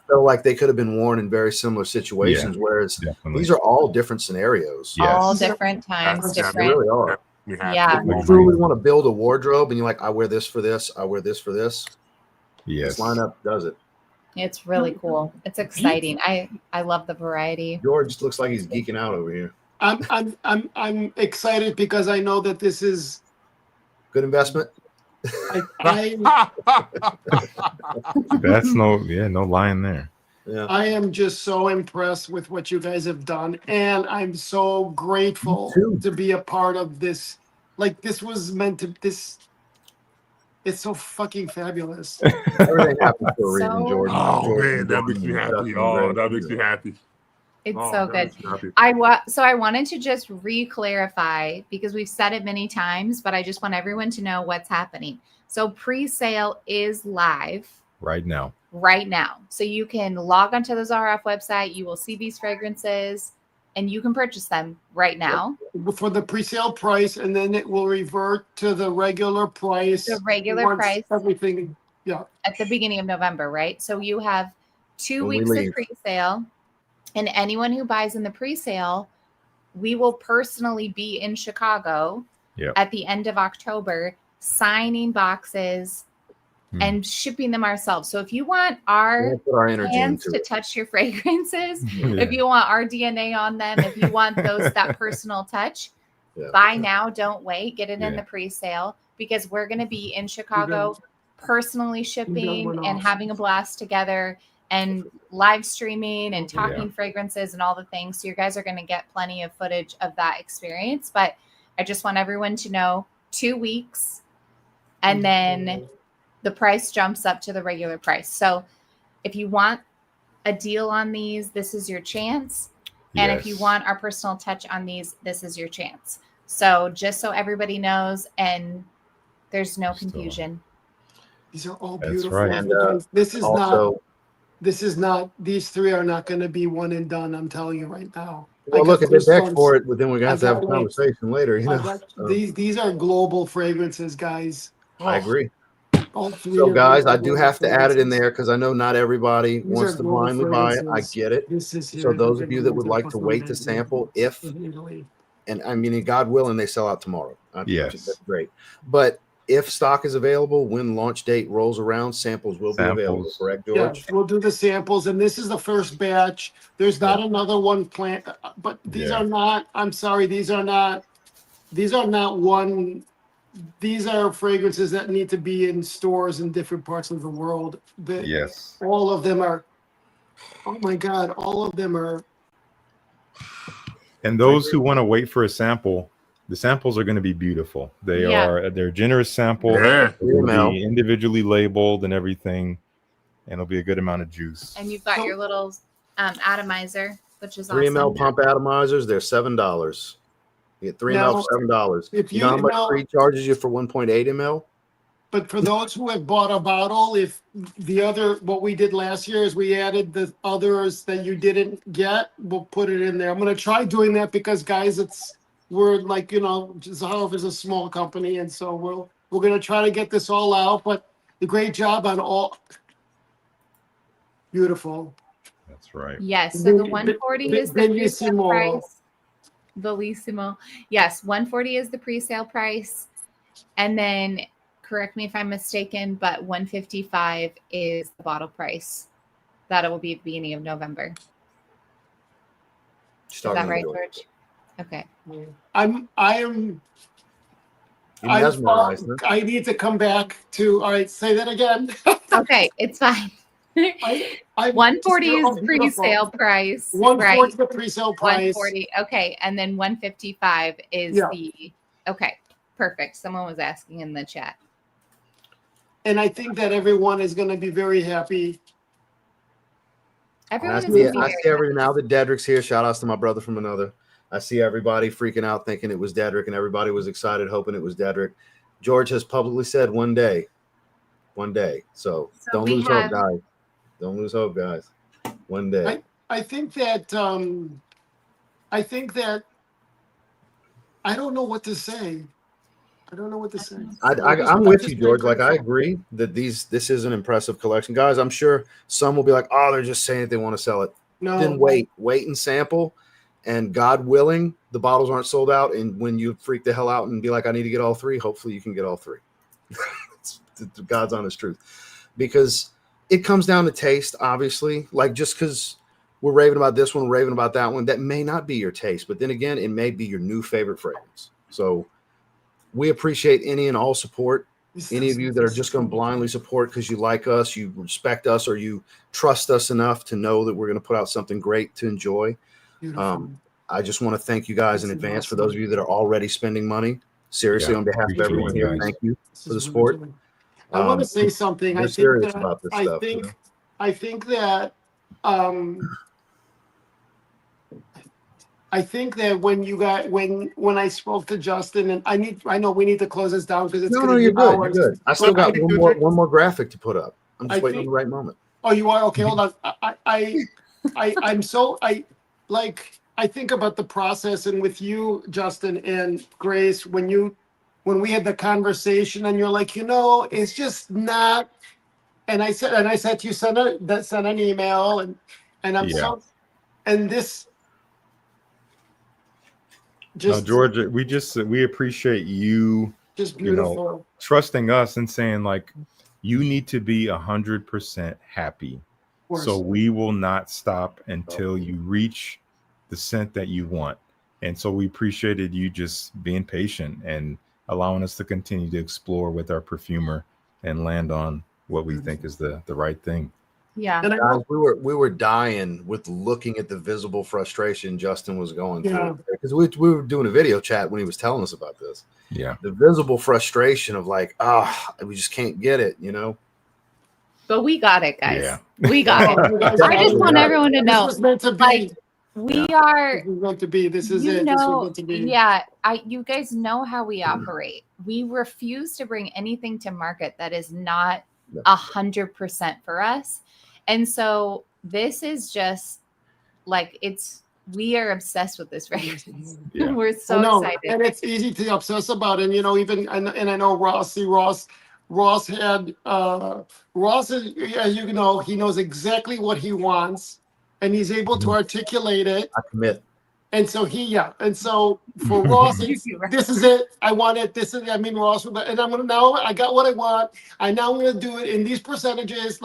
feel like they could have been worn in very similar situations, whereas these are all different scenarios. All different times, different. They really are. If you truly want to build a wardrobe and you're like, I wear this for this, I wear this for this. Yes. This lineup does it. It's really cool. It's exciting. I love the variety. George looks like he's geeking out over here. I'm excited because I know that this is good investment. That's no lying there. Yeah. I am just so impressed with what you guys have done, and I'm so grateful to be a part of this. Like this was meant to this. It's so fucking fabulous. Everything happens for a reason, Jordan. Oh man, that makes me happy. Oh, that makes me happy. It's so good. I wanted to just re-clarify because we've said it many times, but I just want everyone to know what's happening. So pre-sale is live right now. So you can log onto the ZARF website. You will see these fragrances and you can purchase them right now. For the pre-sale price, and then it will revert to the regular price. The regular price. Everything, at the beginning of November, right? So you have 2 weeks of pre-sale. And anyone who buys in the pre-sale, we will personally be in Chicago at the end of October, signing boxes and shipping them ourselves. So if you want our hands to touch your fragrances, if you want our DNA on them, if you want that personal touch, buy now, don't wait, get it in the pre-sale, because we're going to be in Chicago personally shipping and having a blast together and live streaming and talking fragrances and all the things. So you guys are going to get plenty of footage of that experience. But I just want everyone to know 2 weeks and then the price jumps up to the regular price. So if you want a deal on these, this is your chance. And if you want our personal touch on these, this is your chance. So just so everybody knows, and there's no confusion. These are all beautiful. Right. And this is not, these three are not going to be one and done. I'm telling you right now. Well, look, if they beg for it, but then we're going to have a conversation later. These are global fragrances, guys. I agree. So, guys, I do have to add it in there because I know not everybody wants to blindly buy it. I get it. So those of you that would like to wait to sample, and I mean, God willing, they sell out tomorrow. That's great. But if stock is available, when launch date rolls around, samples will be available. Correct, George? Yeah, we'll do the samples, and this is the first batch. There's not another one planned, but these are not. I'm sorry, these are not one. These are fragrances that need to be in stores in different parts of the world. All of them are. Oh my God! All of them are. And those who want to wait for a sample, the samples are going to be beautiful. They're generous sample. They'll be individually labeled and everything, and it'll be a good amount of juice. And you've got your little atomizer, which is 3 ml pump atomizers. They're $7. You get 3 ml for $7. You know how much free charges you for 1.8 ml? But for those who have bought a bottle, if what we did last year is we added the others that you didn't get, we'll put it in there. I'm going to try doing that because, guys, we're like, Zaharoff is a small company. And so we're going to try to get this all out. But the great job on all. Beautiful. That's right. Yes. So the 140 is the pre-sale price. Bellissimo. Yes. 140 is the pre-sale price. And then, correct me if I'm mistaken, but 155 is the bottle price. That will be at the beginning of November. Is that right, George? Okay. I need to come back to. All right, say that again. Okay, it's fine. 140 is pre-sale price. 140 is the pre-sale price. 140. Okay, and then 155 is the. Okay, perfect. Someone was asking in the chat. And I think that everyone is going to be very happy. I see every now that Dedrick's here. Shout outs to my brother from another. I see everybody freaking out thinking it was Dedrick, and everybody was excited hoping it was Dedrick. George has publicly said one day. So don't lose hope, guys. Don't lose hope, guys. One day. I think that I don't know what to say. I'm with you, George. Like, I agree that this is an impressive collection, guys. I'm sure some will be like, "Oh, they're just saying that they want to sell it." No, then wait and sample, and God willing, the bottles aren't sold out. And when you freak the hell out and be like, "I need to get all three," hopefully you can get all three. It's God's honest truth, because it comes down to taste. Obviously, like, just because we're raving about this one, raving about that one, that may not be your taste, but then again, it may be your new favorite fragrance. So we appreciate any and all support. Any of you that are just going to blindly support because you like us, you respect us, or you trust us enough to know that we're going to put out something great to enjoy. I just want to thank you guys in advance for those of you that are already spending money. Seriously, on behalf of everyone here, thank you for the support. I want to say something. I think that when I spoke to Justin, and I know we need to close this down because it's you're good. You're good. I still got one more graphic to put up. I'm just waiting on the right moment. Oh, you are? Okay, hold on. I think about the process, and with you, Justin and Grace, when we had the conversation, and you're like, it's just not. And I said to you, send an email, and this. George, we appreciate you, just beautiful, trusting us and saying, like, you need to be 100% happy. So we will not stop until you reach the scent that you want. And so we appreciated you just being patient and allowing us to continue to explore with our perfumer and land on what we think is the right thing. Yeah. And guys, we were dying with looking at the visible frustration Justin was going through, because we were doing a video chat when he was telling us about this. Yeah. The visible frustration of like, we just can't get it, But we got it, guys. Yeah. We got it. I just want everyone to know, like, we are meant to be. This is it. This was meant to be. Yeah. You guys know how we operate. We refuse to bring anything to market that is not 100% for us. And so this is just like, we are obsessed with this fragrance. Yeah. We're so excited. And it's easy to obsess about. And, even, and I know Ross had, Ross is, as you know, he knows exactly what he wants, and he's able to articulate it. I commit. And so and so for Ross, this is it. I want it. Ross, and I got what I want. I'm going to do it in these percentages,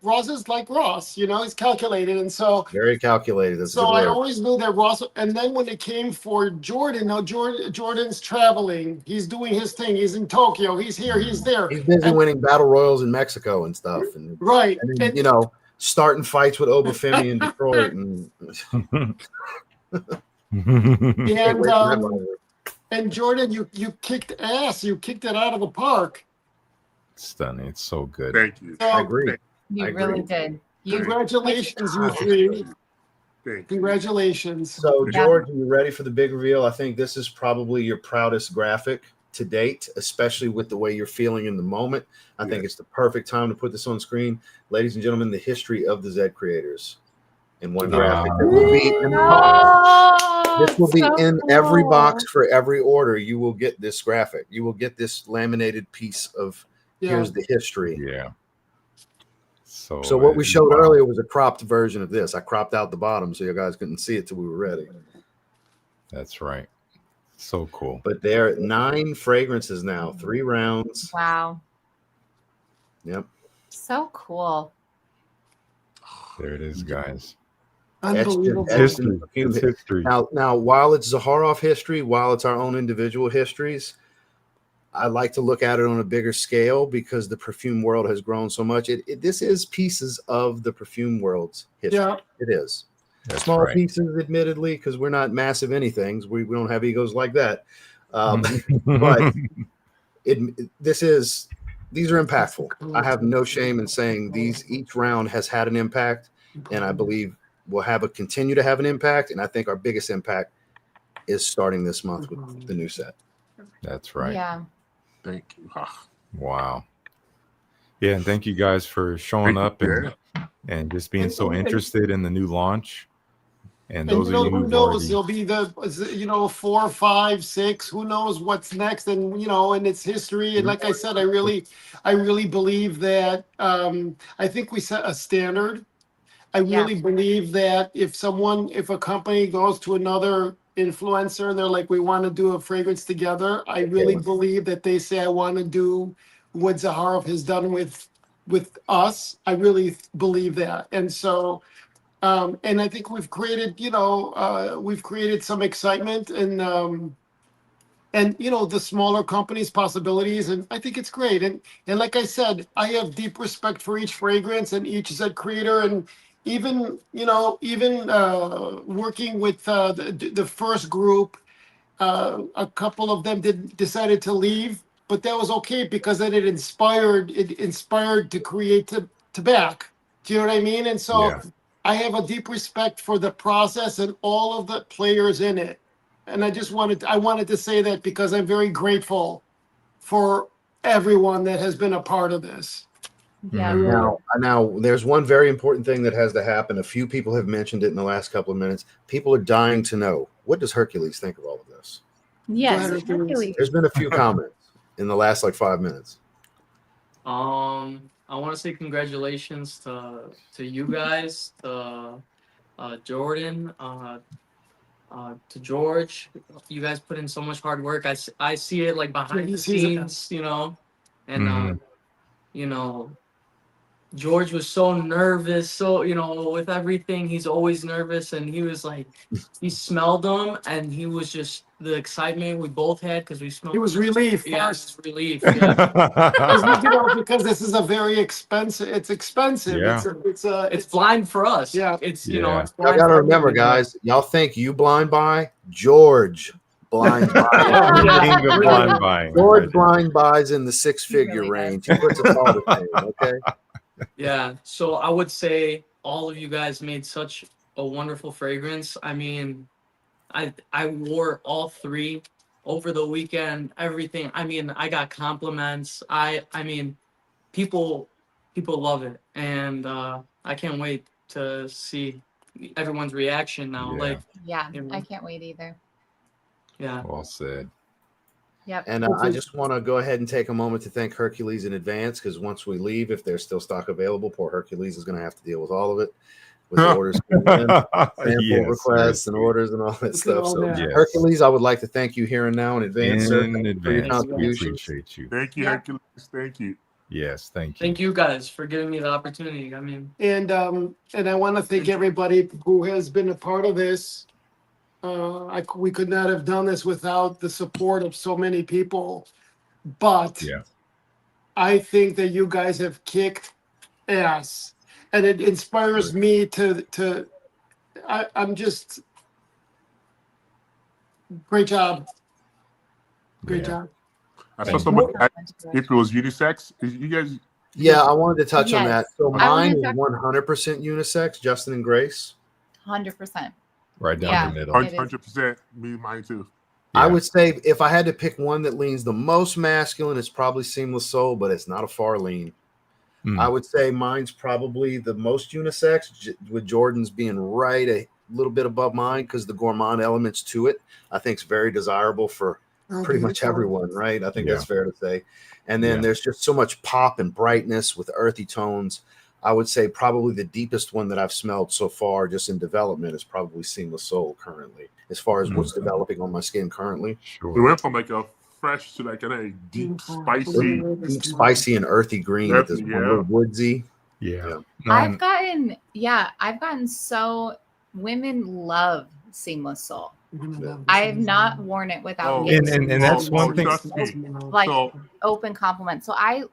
Ross is like Ross, he's calculated. And so very calculated. That's so I always knew that Ross, and then when it came for Jordan, now Jordan's traveling. He's doing his thing. He's in Tokyo. He's here. He's there. He's busy winning battle royals in Mexico and stuff. And, right. And then, starting fights with Obafemi in Detroit. And Jordan, you kicked ass. You kicked it out of the park. Stunning. It's so good. Thank you. So, I agree. You really did. Congratulations, you three. Congratulations. So, George, are you ready for the big reveal? I think this is probably your proudest graphic to date, especially with the way you're feeling in the moment. I think it's the perfect time to put this on screen. Ladies and gentlemen, the history of the Zed Creators in one graphic that will be in the box. This will be in every box for every order. You will get this graphic. You will get this laminated piece of here's the history. Yeah. So what we showed earlier was a cropped version of this. I cropped out the bottom so you guys couldn't see it till we were ready. That's right. So cool. But there are 9 fragrances now, 3 rounds. Wow. Yep. So cool. There it is, guys. Unbelievable. It's history. Now, while it's Zaharoff history, while it's our own individual histories, I like to look at it on a bigger scale because the perfume world has grown so much. This is pieces of the perfume world's history. Yeah. It is. That's small right. pieces, admittedly, because we're not massive anythings. We don't have egos like that. But these are impactful. I have no shame in saying each round has had an impact, and I believe will continue to have an impact. And I think our biggest impact is starting this month with the new set. That's right. Yeah. Thank you. Wow. Yeah, and thank you guys for showing up and just being so interested in the new launch. And those of you who knows, there'll be 4, 5, 6. Who knows what's next? And and it's history. And like I said, I really believe that. I think we set a standard. I really believe that if a company goes to another influencer and they're like, we want to do a fragrance together, I really believe that they say, I want to do what Zaharoff has done with us. I really believe that. And so and I think we've created some excitement and the smaller companies' possibilities, and I think it's great. And like I said, I have deep respect for each fragrance and each Zed creator, and even working with the first group, a couple of them decided to leave, but that was okay because then it inspired to create to back. Do you know what I mean? And so I have a deep respect for the process and all of the players in it. And I wanted to say that because I'm very grateful for everyone that has been a part of this. Yeah. Now there's one very important thing that has to happen. A few people have mentioned it in the last couple of minutes. People are dying to know, what does Hercules think of all of this? Yes, Hercules. There's been a few comments in the last 5 minutes. I want to say congratulations to you guys, to Jordan, to George. You guys put in so much hard work. I see it like behind the scenes, and George was so nervous. So, with everything, he's always nervous. And he was like, he smelled them, and he was just the excitement we both had because we smelled. It was relief. Yeah, it's relief. Yeah. Because this is a very expensive. It's expensive. Yeah. It's blind for us. Yeah. It's y'all gotta remember, guys. Y'all think you blind buy? George blind buy. George blind buys in the 6-figure range. He puts it all the same. Okay. Yeah, so I would say all of you guys made such a wonderful fragrance. I mean, I wore all 3 over the weekend, everything. I mean, I got compliments. I mean, people love it. And I can't wait to see everyone's reaction now. I can't wait either. Yeah. Well said. Yep. And I just want to go ahead and take a moment to thank Hercules in advance, because once we leave, if there's still stock available, poor Hercules is going to have to deal with all of it, with orders, sample requests, and orders and all that stuff. So Hercules, I would like to thank you here and now in advance, sir, for your contributions. Appreciate you. Thank you, Hercules. Thank you. Yes, thank you. Thank you guys for giving me the opportunity. I mean, and I want to thank everybody who has been a part of this. We could not have done this without the support of so many people, but I think that you guys have kicked ass, and it inspires me to. I'm just great job. Great job. I saw somebody if it was unisex. You guys. Yeah, I wanted to touch on that. So mine is 100% unisex. Justin and Grace. 100%. Right down the middle. 100%. Me, mine too. I would say if I had to pick one that leans the most masculine, it's probably Seamless Soul, but it's not a far lean. I would say mine's probably the most unisex, with Jordan's being right a little bit above mine because the gourmand elements to it, I think, is very desirable for pretty much everyone, right? I think that's fair to say. And then there's just so much pop and brightness with earthy tones. I would say probably the deepest one that I've smelled so far just in development is probably Seamless Soul currently, as far as what's developing on my skin currently. Sure. We went from like a fresh to like a deep spicy and earthy green with this little woodsy. I've gotten so women love Seamless Soul. I have not worn it without and that's one thing, like open compliment. So I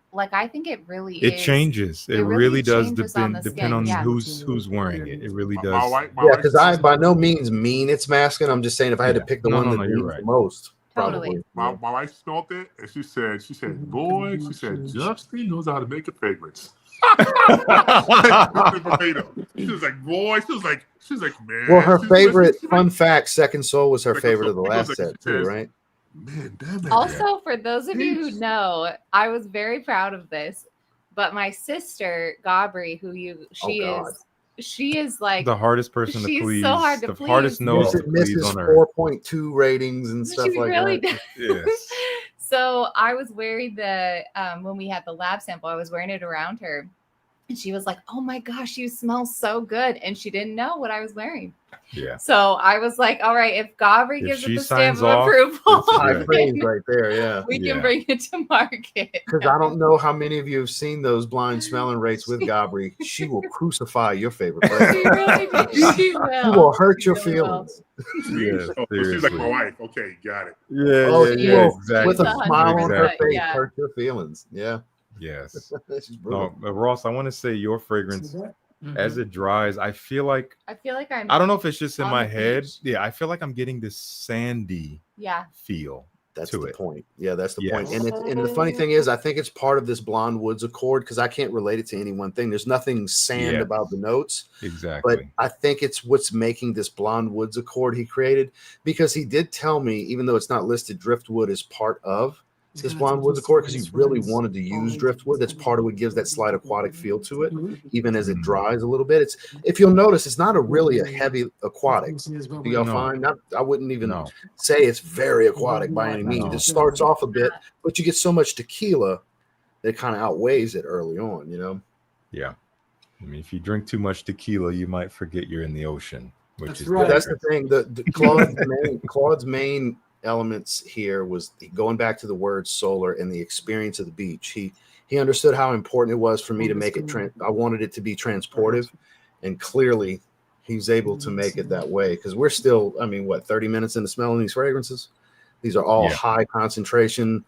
think it really changes. It really does depend on who's wearing it. It really does. Because I by no means mean it's masculine. I'm just saying if I had to pick the one that means the most. Totally. My wife smelled it and she said, boy, she said, Justin knows how to make a fragrance. She was like, boy, she was like, man. Well, her favorite fun fact, Second Soul was her favorite of the last set too, right? Man, damn it. Also, for those of you who know, I was very proud of this, but my sister Gabri, she is like the hardest person to please. She's so hard to please. Hardest nose to please on her. 4.2 ratings and stuff she like really that. Yes. So I was wearing the when we had the lab sample, I was wearing it around her, and she was like, "Oh my gosh, you smell so good!" And she didn't know what I was wearing. Yeah. So I was like, "All right, if Gabri gives it the stamp of approval, high praise right there, yeah, we can bring it to market." Because I don't know how many of you have seen those blind smelling rates with Gabri. She will crucify your favorite flavor. She really did. She will hurt your feelings. She's like my wife. Okay, got it. Yeah, exactly. With a smile on her face, hurt your feelings. Yeah. Yes. No, Ross, I want to say your fragrance, as it dries, I feel like I don't know if it's just in my head. Yeah, I feel like I'm getting this sandy feel. That's the point. Yeah, that's the point. And the funny thing is, I think it's part of this Blonde Woods Accord because I can't relate it to any one thing. There's nothing sand about the notes. Exactly. But I think it's what's making this Blonde Woods Accord he created, because he did tell me, even though it's not listed, driftwood is part of this Blonde Woods Accord because he really wanted to use driftwood. That's part of what gives that slight aquatic feel to it, even as it dries a little bit. It's, if you'll notice, it's not a heavy aquatic. Do y'all find? I wouldn't even say it's very aquatic by any means. It starts off a bit, but you get so much tequila that kind of outweighs it early on, you know? Yeah. I mean, if you drink too much tequila, you might forget you're in the ocean. That's the thing. The Claude's main elements here was going back to the word solar and the experience of the beach. He understood how important it was for me to make it I wanted it to be transportive, and clearly he's able to make it that way, because we're still, I mean, 30 minutes into smelling these fragrances. These are all high concentration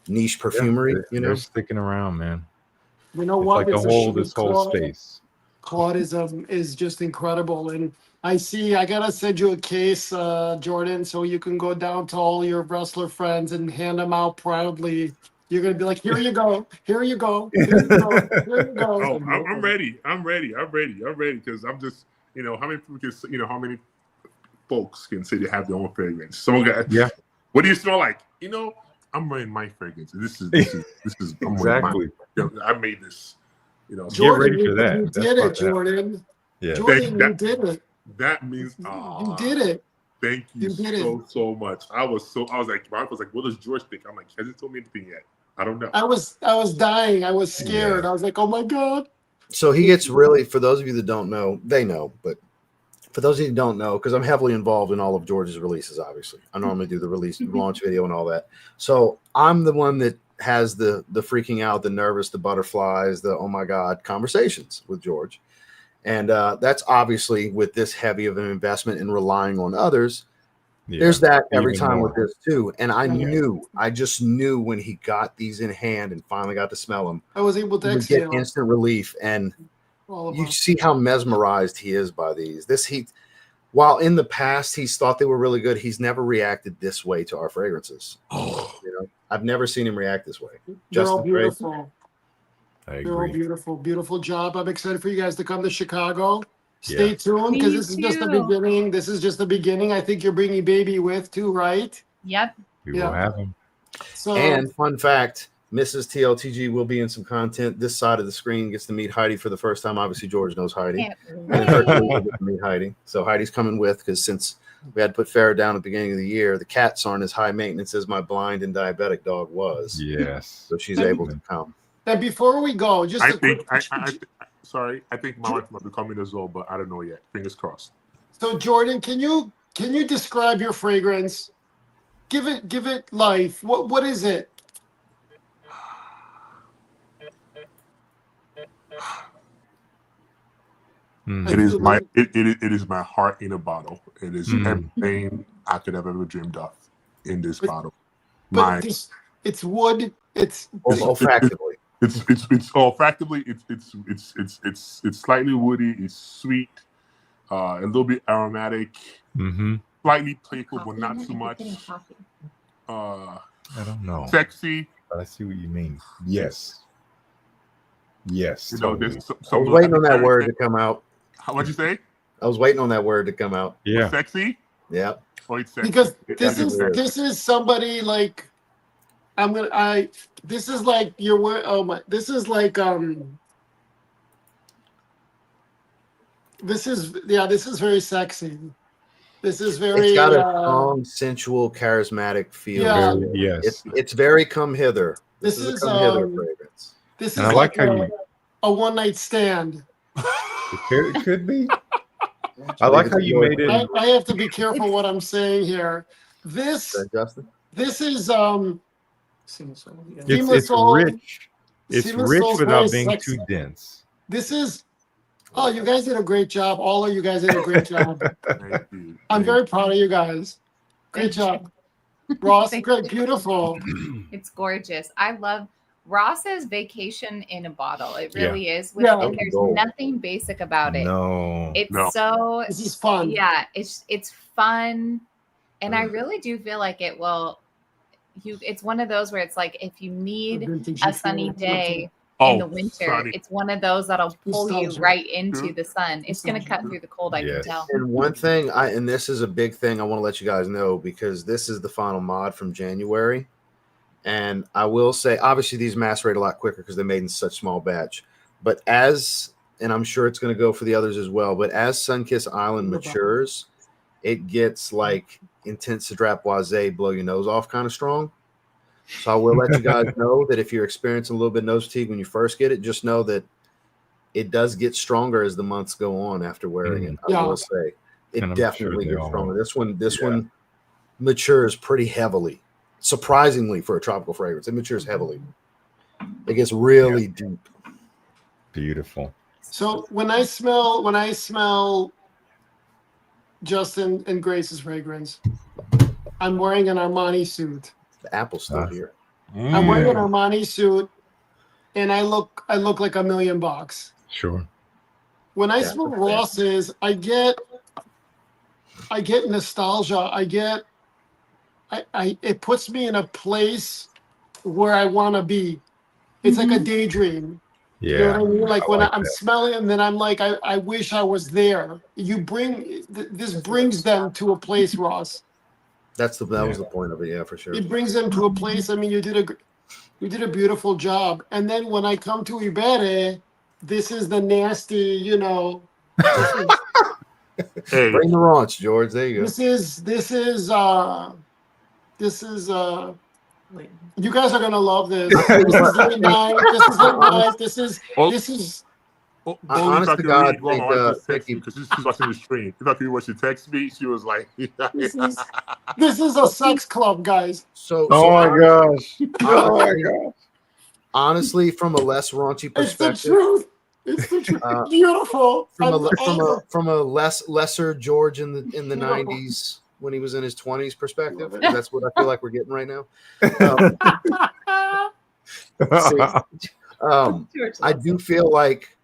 niche perfumery. They're sticking around, man. You know what? Like this whole space. Claude is just incredible. And I gotta send you a case, Jordan, so you can go down to all your wrestler friends and hand them out proudly. You're gonna be like, here you go, here you go, here you go, here you go. Oh, I'm ready. Because I'm just, how many people can, how many folks can say they have their own fragrance? Someone got, what do you smell like? I'm wearing my fragrance. This is exactly. I made this. Jordan, get ready for that. You did it, Jordan. Yeah. Jordan, you did it. That means you did it. Thank you so much. I was like, my wife was like, what does George think? I'm like, he hasn't told me anything yet. I don't know. I was dying. I was scared. I was like, oh my God. So he gets really, for those of you that don't know, they know, but for those of you who don't know, because I'm heavily involved in all of George's releases, obviously. I normally do the release, launch video and all that. So I'm the one that has the freaking out, the nervous, the butterflies, the oh my God conversations with George. And that's obviously with this heavy of an investment in relying on others. Yeah, there's that every time with this too. And I just knew when he got these in hand and finally got to smell them, I was able to get instant relief. And you see how mesmerized he is by these. While in the past he's thought they were really good, he's never reacted this way to our fragrances. I've never seen him react this way. They're all beautiful. I agree. They're all beautiful, beautiful job. I'm excited for you guys to come to Chicago. Stay tuned, because this is just the beginning. This is just the beginning. I think you're bringing baby with too, right? Yep. We will have them. So, and fun fact, Mrs. TLTG will be in some content. This side of the screen gets to meet Heidi for the first time. Obviously, George knows Heidi. And then Hercules will get to meet Heidi. So Heidi's coming with, because since we had to put Farrah down at the beginning of the year, the cats aren't as high maintenance as my blind and diabetic dog was. Yes. So she's able to come. and before we go, just I a quick. I think my wife might be coming as well, but I don't know yet. Fingers crossed. So Jordan, can you describe your fragrance? Give it life. What is it? It is my heart in a bottle. It is everything I could have ever dreamed of in this bottle. But it's wood. It's olfactively. It's olfactively. It's slightly woody. It's sweet. A little bit aromatic. Slightly playful, but not too much. I don't know. Sexy. But I see what you mean. Yes. Yes. You know, Totally. I was waiting on that word to come out. What'd you say? I was waiting on that word to come out. Yeah. Sexy? Yeah. Oh, it's sexy. because this is somebody like this is like your word. Oh my! This is like This is very sexy. This is very. It's got a strong, sensual, charismatic feel. Yeah. Yes. It's very come hither. This is a come hither fragrance. This is And I like how a one night stand. It could be. I like how you made it. I have to be careful what I'm saying here. This Justin? This is It's rich. It's rich without being too dense. This is. Oh, you guys did a great job. All of you guys did a great job. I'm very proud of you guys. Great job. Ross, great, beautiful. It's gorgeous. I love Ross's vacation in a bottle. It really is. And there's nothing basic about it. No. So this is fun. Yeah, it's fun. And I really do feel like it will it's one of those where it's like if you need a sunny day in the winter, it's one of those that'll pull you right into the sun. It's going to cut through the cold, I can tell. And one thing, and this is a big thing I want to let you guys know, because this is the final mod from January. And I will say, obviously, these macerate a lot quicker because they're made in such small batch. But and I'm sure it's going to go for the others as well, but as Sunkissed Island matures, it gets like Intense Drapoise, blow your nose off kind of strong. So I will let you guys know that if you're experiencing a little bit of nose fatigue when you first get it, just know that it does get stronger as the months go on after wearing it. I will say it definitely gets stronger. This one matures pretty heavily, surprisingly for a tropical fragrance. It matures heavily. It gets really deep. Beautiful. So when I smell Justin and Grace's fragrance, I'm wearing an Armani suit. The apple's still here. I'm wearing an Armani suit, and I look like $1 million. Sure. When I smell Ross's, I get nostalgia. It puts me in a place where I want to be. It's like a daydream. Yeah. You know what I mean? Like when I'm smelling, and then I'm like, I wish I was there. This brings them to a place, Ross. That was the point of it, yeah, for sure. It brings them to a place. I mean, you did a beautiful job. And then when I come to Ibere, this is the nasty, Hey, bring the raunch, George. There you go. This is you guys are gonna love this. This is late night. This is. Honest to God, because she's watching the stream. If I could when she texted me, she was like, this is a sex club, guys. Oh my gosh. Honestly, from a less raunchy perspective, it's the truth. It's the truth. Beautiful. From a lesser George in the 90s when he was in his 20s perspective. That's what I feel like we're getting right now. I do feel like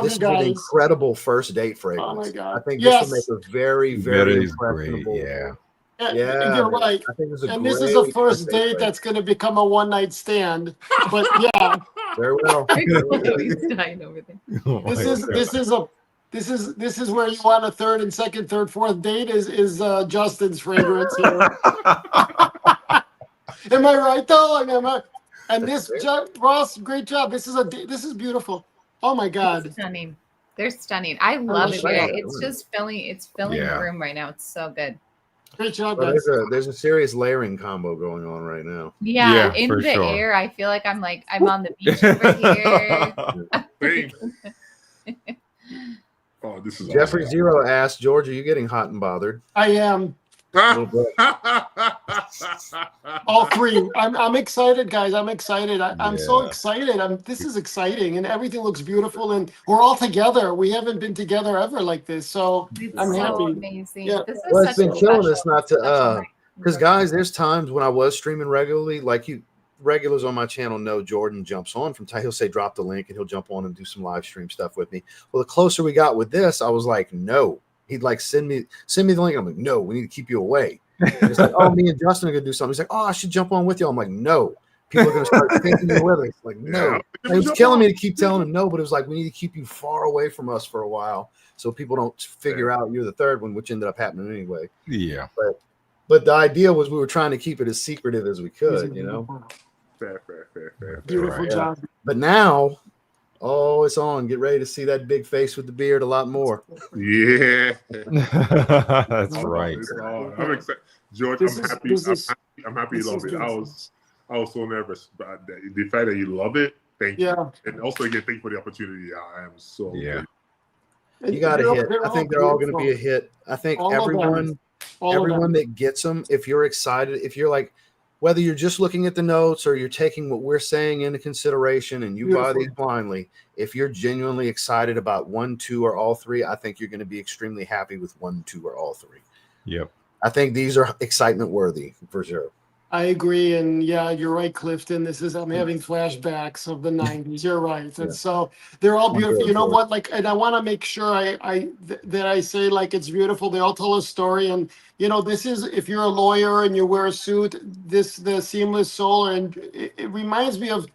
this is an incredible first date fragrance. Oh my God. I think this will make a very, very impressionable. Yeah, you're right. This is a first date that's going to become a one night stand. But yeah, very well. He's dying over there. This is where you want a third and second, third, fourth date is Justin's fragrance here. Am I right though? And this Ross, great job. This is beautiful. Oh my God. It's stunning. They're stunning. I love it here. It's just filling the room right now. It's so good. Great job, well, guys. there's a serious layering combo going on right now. Yeah, in the air, I feel like I'm on the beach over here. Oh, this is Jeffrey awesome. Zero asked, George, are you getting hot and bothered? I am. All three. I'm excited, guys. I'm excited. I'm so excited. This is exciting, and everything looks beautiful, and we're all together. We haven't been together ever like this, so I'm happy. Amazing. Yeah. This is Well, it's been killing us not to night. because guys, there's times when I was streaming regularly, like you regulars on my channel know Jordan jumps on from time. He'll say drop the link and he'll jump on and do some live stream stuff with me. Well, the closer we got with this, I was like, no. He'd like send me the link. I'm like, no, we need to keep you away. It's like, oh, me and Justin are gonna do something. He's like, oh, I should jump on with you. I'm like, no. People are gonna start thinking you're with us. Like, no. And he was killing me to keep telling him no, but it was like we need to keep you far away from us for a while so people don't figure out you're the third one, which ended up happening anyway. Yeah. But the idea was we were trying to keep it as secretive as we could, you know. Fair. Beautiful job. But now, oh, it's on. Get ready to see that big face with the beard a lot more. Yeah. That's right. I'm excited. George, I'm happy you love it. I was so nervous, but the fact that you love it, thank you. And also again, thank you for the opportunity. I am so you got a hit. I think they're all going to be a hit. I think everyone that gets them, if you're excited, if you're like, whether you're just looking at the notes or you're taking what we're saying into consideration and you buy these blindly, if you're genuinely excited about 1, 2, or all three, I think you're going to be extremely happy with 1, 2, or all three. Yep. I think these are excitement worthy for sure. I agree, and yeah, you're right, Clifton. I'm having flashbacks of the '90s. You're right, and so they're all beautiful. You know what? And I want to make sure that I say like it's beautiful. They all tell a story, and this is if you're a lawyer and you wear a suit. The Seamless Soul, and it reminds me of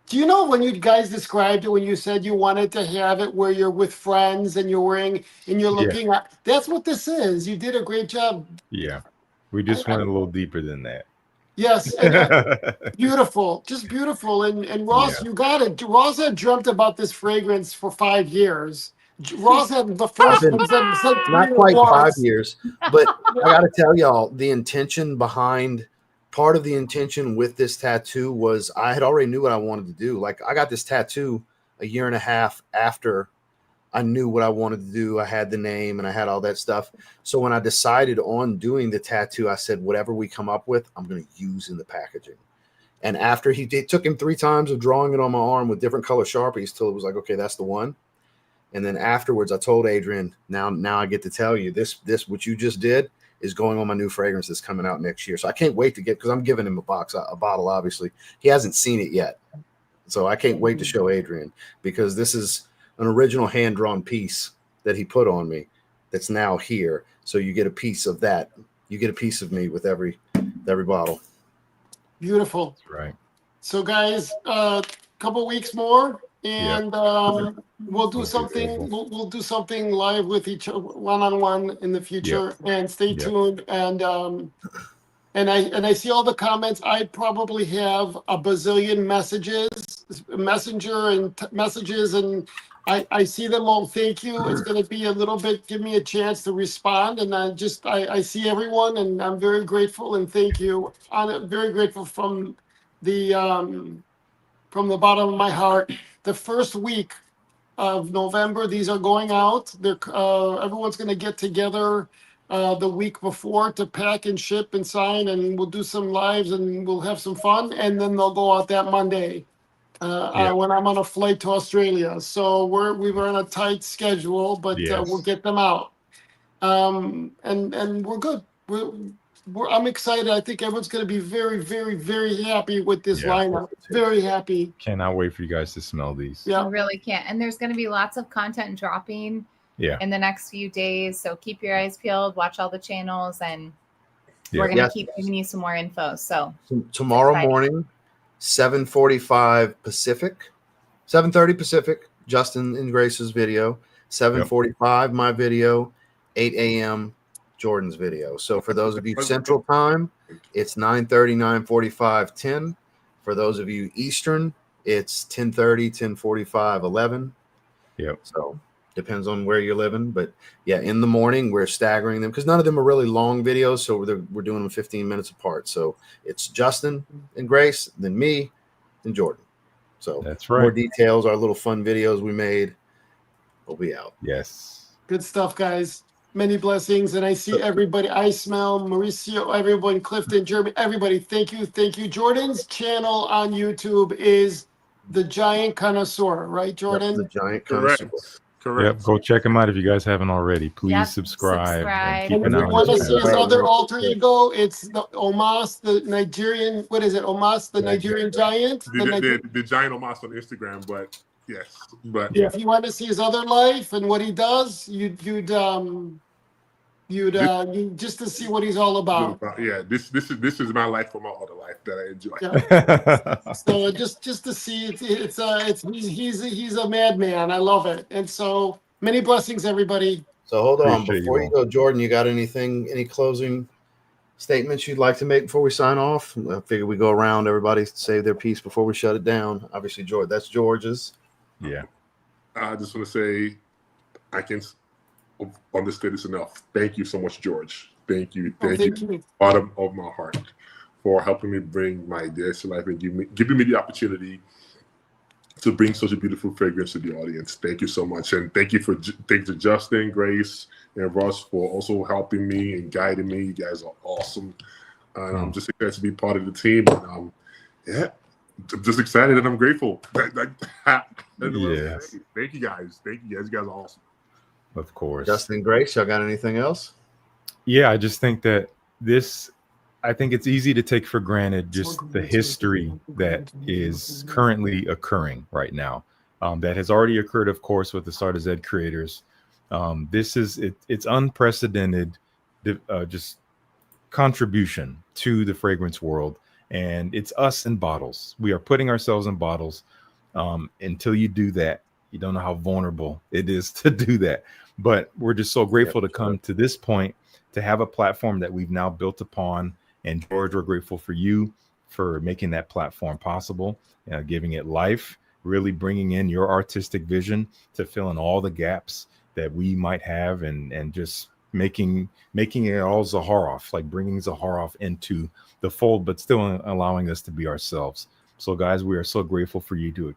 Do you know when you guys described it when you said you wanted to have it where you're with friends and you're wearing and you're looking at? That's what this is. You did a great job. Yeah. We just went a little deeper than that. Yes. Beautiful. Just beautiful. And Ross, you got it. Ross had dreamt about this fragrance for 5 years. Ross had the first one said not quite 5 years, but I got to tell y'all, the intention behind part of the intention with this tattoo was I had already knew what I wanted to do. Like I got this tattoo a year and a half after I knew what I wanted to do. I had the name and I had all that stuff. So when I decided on doing the tattoo, I said, whatever we come up with, I'm going to use in the packaging. And after it took him 3 times of drawing it on my arm with different color Sharpies till it was like, okay, that's the one. And then afterwards I told Adrian, now I get to tell you this, what you just did is going on my new fragrance that's coming out next year. So I can't wait to get, because I'm giving him a bottle, obviously. He hasn't seen it yet. So I can't wait to show Adrian, because this is an original hand-drawn piece that he put on me that's now here. So you get a piece of that. You get a piece of me with every bottle. Beautiful. That's right. So guys, couple weeks more, and we'll do something. We'll do something live with each one-on-one in the future. And stay tuned. And I see all the comments. I probably have a bazillion messenger and messages, and I see them all. Thank you. It's going to be a little bit. Give me a chance to respond, and I see everyone, and I'm very grateful and thank you. I'm very grateful from the bottom of my heart. The first week of November, these are going out. Everyone's going to get together the week before to pack and ship and sign, and we'll do some lives and we'll have some fun, and then they'll go out that Monday when I'm on a flight to Australia. So we were on a tight schedule, but we'll get them out, and we're good. I'm excited. I think everyone's going to be very, very, very happy with this lineup. Very happy. Cannot wait for you guys to smell these. I really can't. And there's going to be lots of content dropping in the next few days. So keep your eyes peeled, watch all the channels, and we're going to keep giving you some more info. So tomorrow morning, 7:45 Pacific, 7:30 Pacific, Justin and Grace's video, 7:45 my video, 8 a.m. Jordan's video. So for those of you Central Time, it's 9:30, 9:45, 10. For those of you Eastern, it's 10:30, 10:45, 11. Yep. So depends on where you're living. But yeah, in the morning, we're staggering them because none of them are really long videos. So we're doing them 15 minutes apart. So it's Justin and Grace, then me and Jordan. So that's right. More details, our little fun videos we made will be out. Yes. Good stuff, guys. Many blessings. And I see everybody. I smell Mauricio, everyone, Clifton, Jeremy, everybody. Thank you. Thank you. Jordan's channel on YouTube is The Giant Connoisseur, right, Jordan? Yep, The Giant Connoisseur. Correct. Yep, go check him out if you guys haven't already. Please subscribe. And keep And an if eye you want on to his see his channel. other alter ego, it's the Omas, the Nigerian. What is it? Omas, the Nigerian giant. The giant Omas on Instagram, but yes, but if you want to see his other life and what he does, you'd just to see what he's all about. Yeah, this is my life from my other life that I enjoy. Yeah. So just to see, he's a madman. I love it. And so many blessings, everybody. So hold on, Appreciate before you you go, Jordan, you got any closing statements you'd like to make before we sign off? I figure we go around, everybody say their piece before we shut it down. Obviously, George, that's George's. Yeah. I just want to say I can understand this enough. Thank you so much, George. Thank you. Thank you. Bottom of my heart for helping me bring my ideas to life and giving me the opportunity to bring such a beautiful fragrance to the audience. Thank you so much. And thank you to Justin, Grace, and Russ for also helping me and guiding me. You guys are awesome. And I'm just excited to be part of the team. And I'm just excited and I'm grateful. Yeah. Thank you guys. Thank you guys. You guys are awesome. Of course. Justin, Grace, y'all got anything else? Yeah, I just think that I think it's easy to take for granted just the history that is currently occurring right now. That has already occurred, of course, with the start of Zed Creators. It's unprecedented, just contribution to the fragrance world. And it's us in bottles. We are putting ourselves in bottles. Until you do that, you don't know how vulnerable it is to do that. But we're just so grateful to come to this point, to have a platform that we've now built upon. And George, we're grateful for you for making that platform possible, giving it life, really bringing in your artistic vision to fill in all the gaps that we might have, and just making it all Zaharoff, like bringing Zaharoff into the fold, but still allowing us to be ourselves. So guys, we are so grateful for you to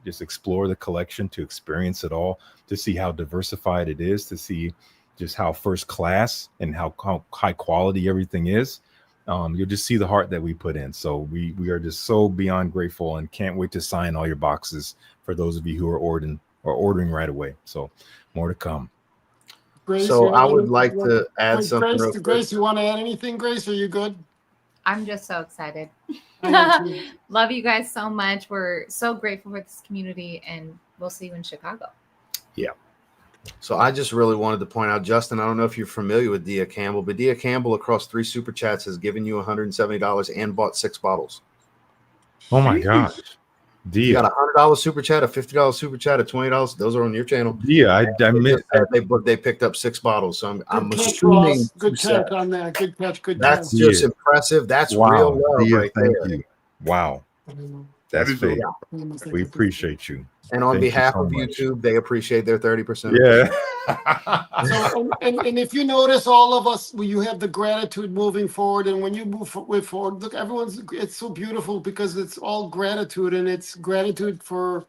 just explore the collection, to experience it all, to see how diversified it is, to see just how first class and how high quality everything is. You'll just see the heart that we put in. So we are just so beyond grateful and can't wait to sign all your boxes for those of you who are ordering right away. So more to come. Grace, so I would like to add something. Grace, you want to add anything, Grace? Are you good? I'm just so excited. Love you guys so much. We're so grateful for this community, and we'll see you in Chicago. Yeah. So I just really wanted to point out, Justin, I don't know if you're familiar with Dia Campbell, but Dia Campbell across 3 super chats has given you $170 and bought 6 bottles. Oh my gosh. Dia. You got a $100 super chat, a $50 super chat, a $20. Those are on your channel. Yeah, I missed that. They picked up 6 bottles. So I'm assuming good catch on that. Good catch. That's just impressive. That's real love right there. Thank you. Wow. That's big. We appreciate you. And on behalf of YouTube, they appreciate their 30%. Yeah. So, and if you notice, all of us, you have the gratitude moving forward. And when you move forward, look, it's so beautiful because it's all gratitude, and it's gratitude for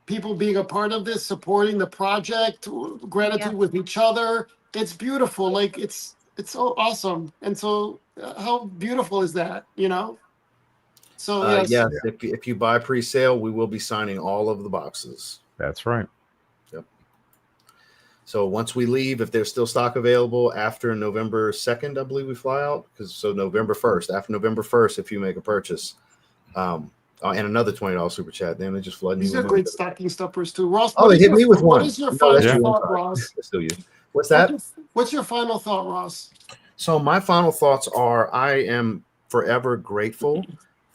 people being a part of this, supporting the project, gratitude with each other. It's beautiful. Like it's so awesome. And so how beautiful is that, you know? So yes, if you buy pre-sale, we will be signing all of the boxes. That's right. Yep. So once we leave, if there's still stock available after November 2nd, I believe we fly out. So November 1st, after November 1st, if you make a purchase, and another $20 super chat, then they just flood. These are great stocking stuffers too. Ross, they hit me with one. What is your final thought, Ross? Still you. What's that? What's your final thought, Ross? So my final thoughts are: I am forever grateful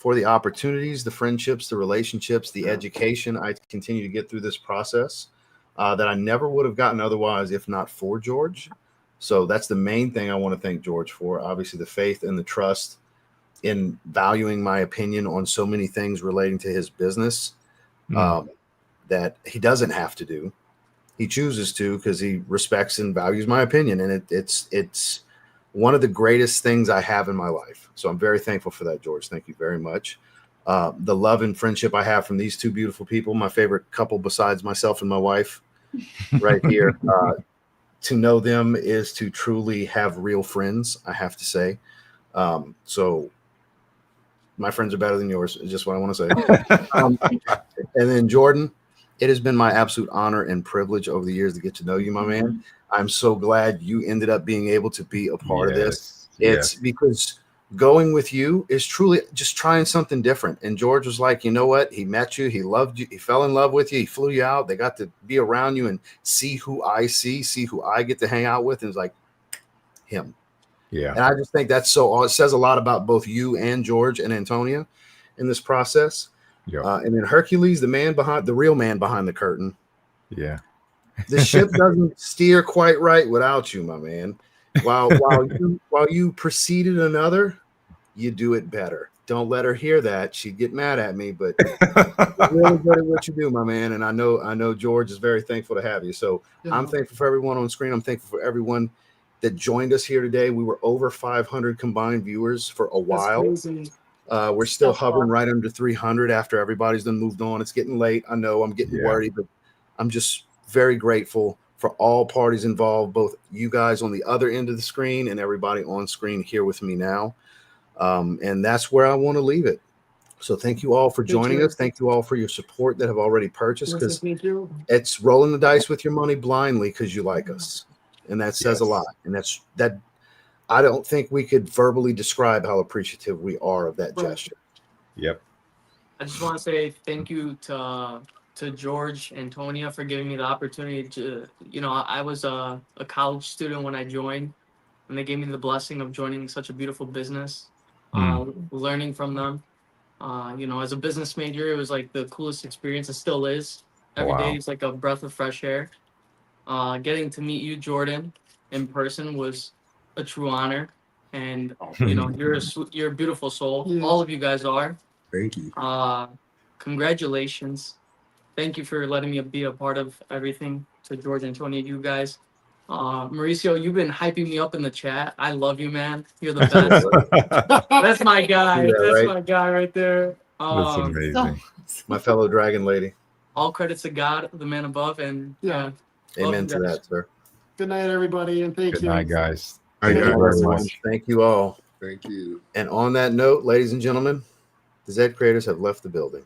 for the opportunities, the friendships, the relationships, the education I continue to get through this process that I never would have gotten otherwise if not for George. So that's the main thing I want to thank George for. Obviously, the faith and the trust in valuing my opinion on so many things relating to his business that he doesn't have to do. He chooses to because he respects and values my opinion. And it's one of the greatest things I have in my life. So I'm very thankful for that, George. Thank you very much. The love and friendship I have from these two beautiful people, my favorite couple besides myself and my wife right here. To know them is to truly have real friends, I have to say. So my friends are better than yours, is just what I want to say. And then Jordan, it has been my absolute honor and privilege over the years to get to know you, my man. I'm so glad you ended up being able to be a part of this. It's because going with you is truly just trying something different. And George was like, you know what? He met you. He loved you. He fell in love with you. He flew you out. They got to be around you and see who I see who I get to hang out with. And it's like him. Yeah. And I just think that's it says a lot about both you and George and Antonia in this process. Yeah. And then Hercules, the real man behind the curtain. Yeah. The ship doesn't steer quite right without you, my man. While you preceded another, you do it better. Don't let her hear that. She'd get mad at me, but you're really good at what you do, my man. And I know George is very thankful to have you. So I'm thankful for everyone on screen. I'm thankful for everyone that joined us here today. We were over 500 combined viewers for a while. We're still hovering right under 300 after everybody's done moved on. It's getting late. I know I'm getting worried, but I'm just very grateful for all parties involved, both you guys on the other end of the screen and everybody on screen here with me now. And that's where I want to leave it. So thank you all for joining us. Thank you all for your support that have already purchased, because it's rolling the dice with your money blindly because you like us. And that says a lot. And that I don't think we could verbally describe how appreciative we are of that gesture. Yep. I just want to say thank you to George and Tonya for giving me the opportunity to, I was a college student when I joined, and they gave me the blessing of joining such a beautiful business, learning from them. As a business major, it was like the coolest experience. It still is. Every day is like a breath of fresh air. Getting to meet you, Jordan, in person was a true honor. And, you're a beautiful soul. Yes. All of you guys are. Thank you. Congratulations. Thank you for letting me be a part of everything. To George and Tony, you guys. Mauricio, you've been hyping me up in the chat. I love you, man. You're the best. That's my guy. That's my guy right there. That's amazing. My fellow dragon lady. All credits to God, the man above, and amen to that, sir. Good night, everybody, and thank you. Good night, guys. Thank you very much. Thank you all. Thank you. And on that note, ladies and gentlemen, the Zed Creators have left the building.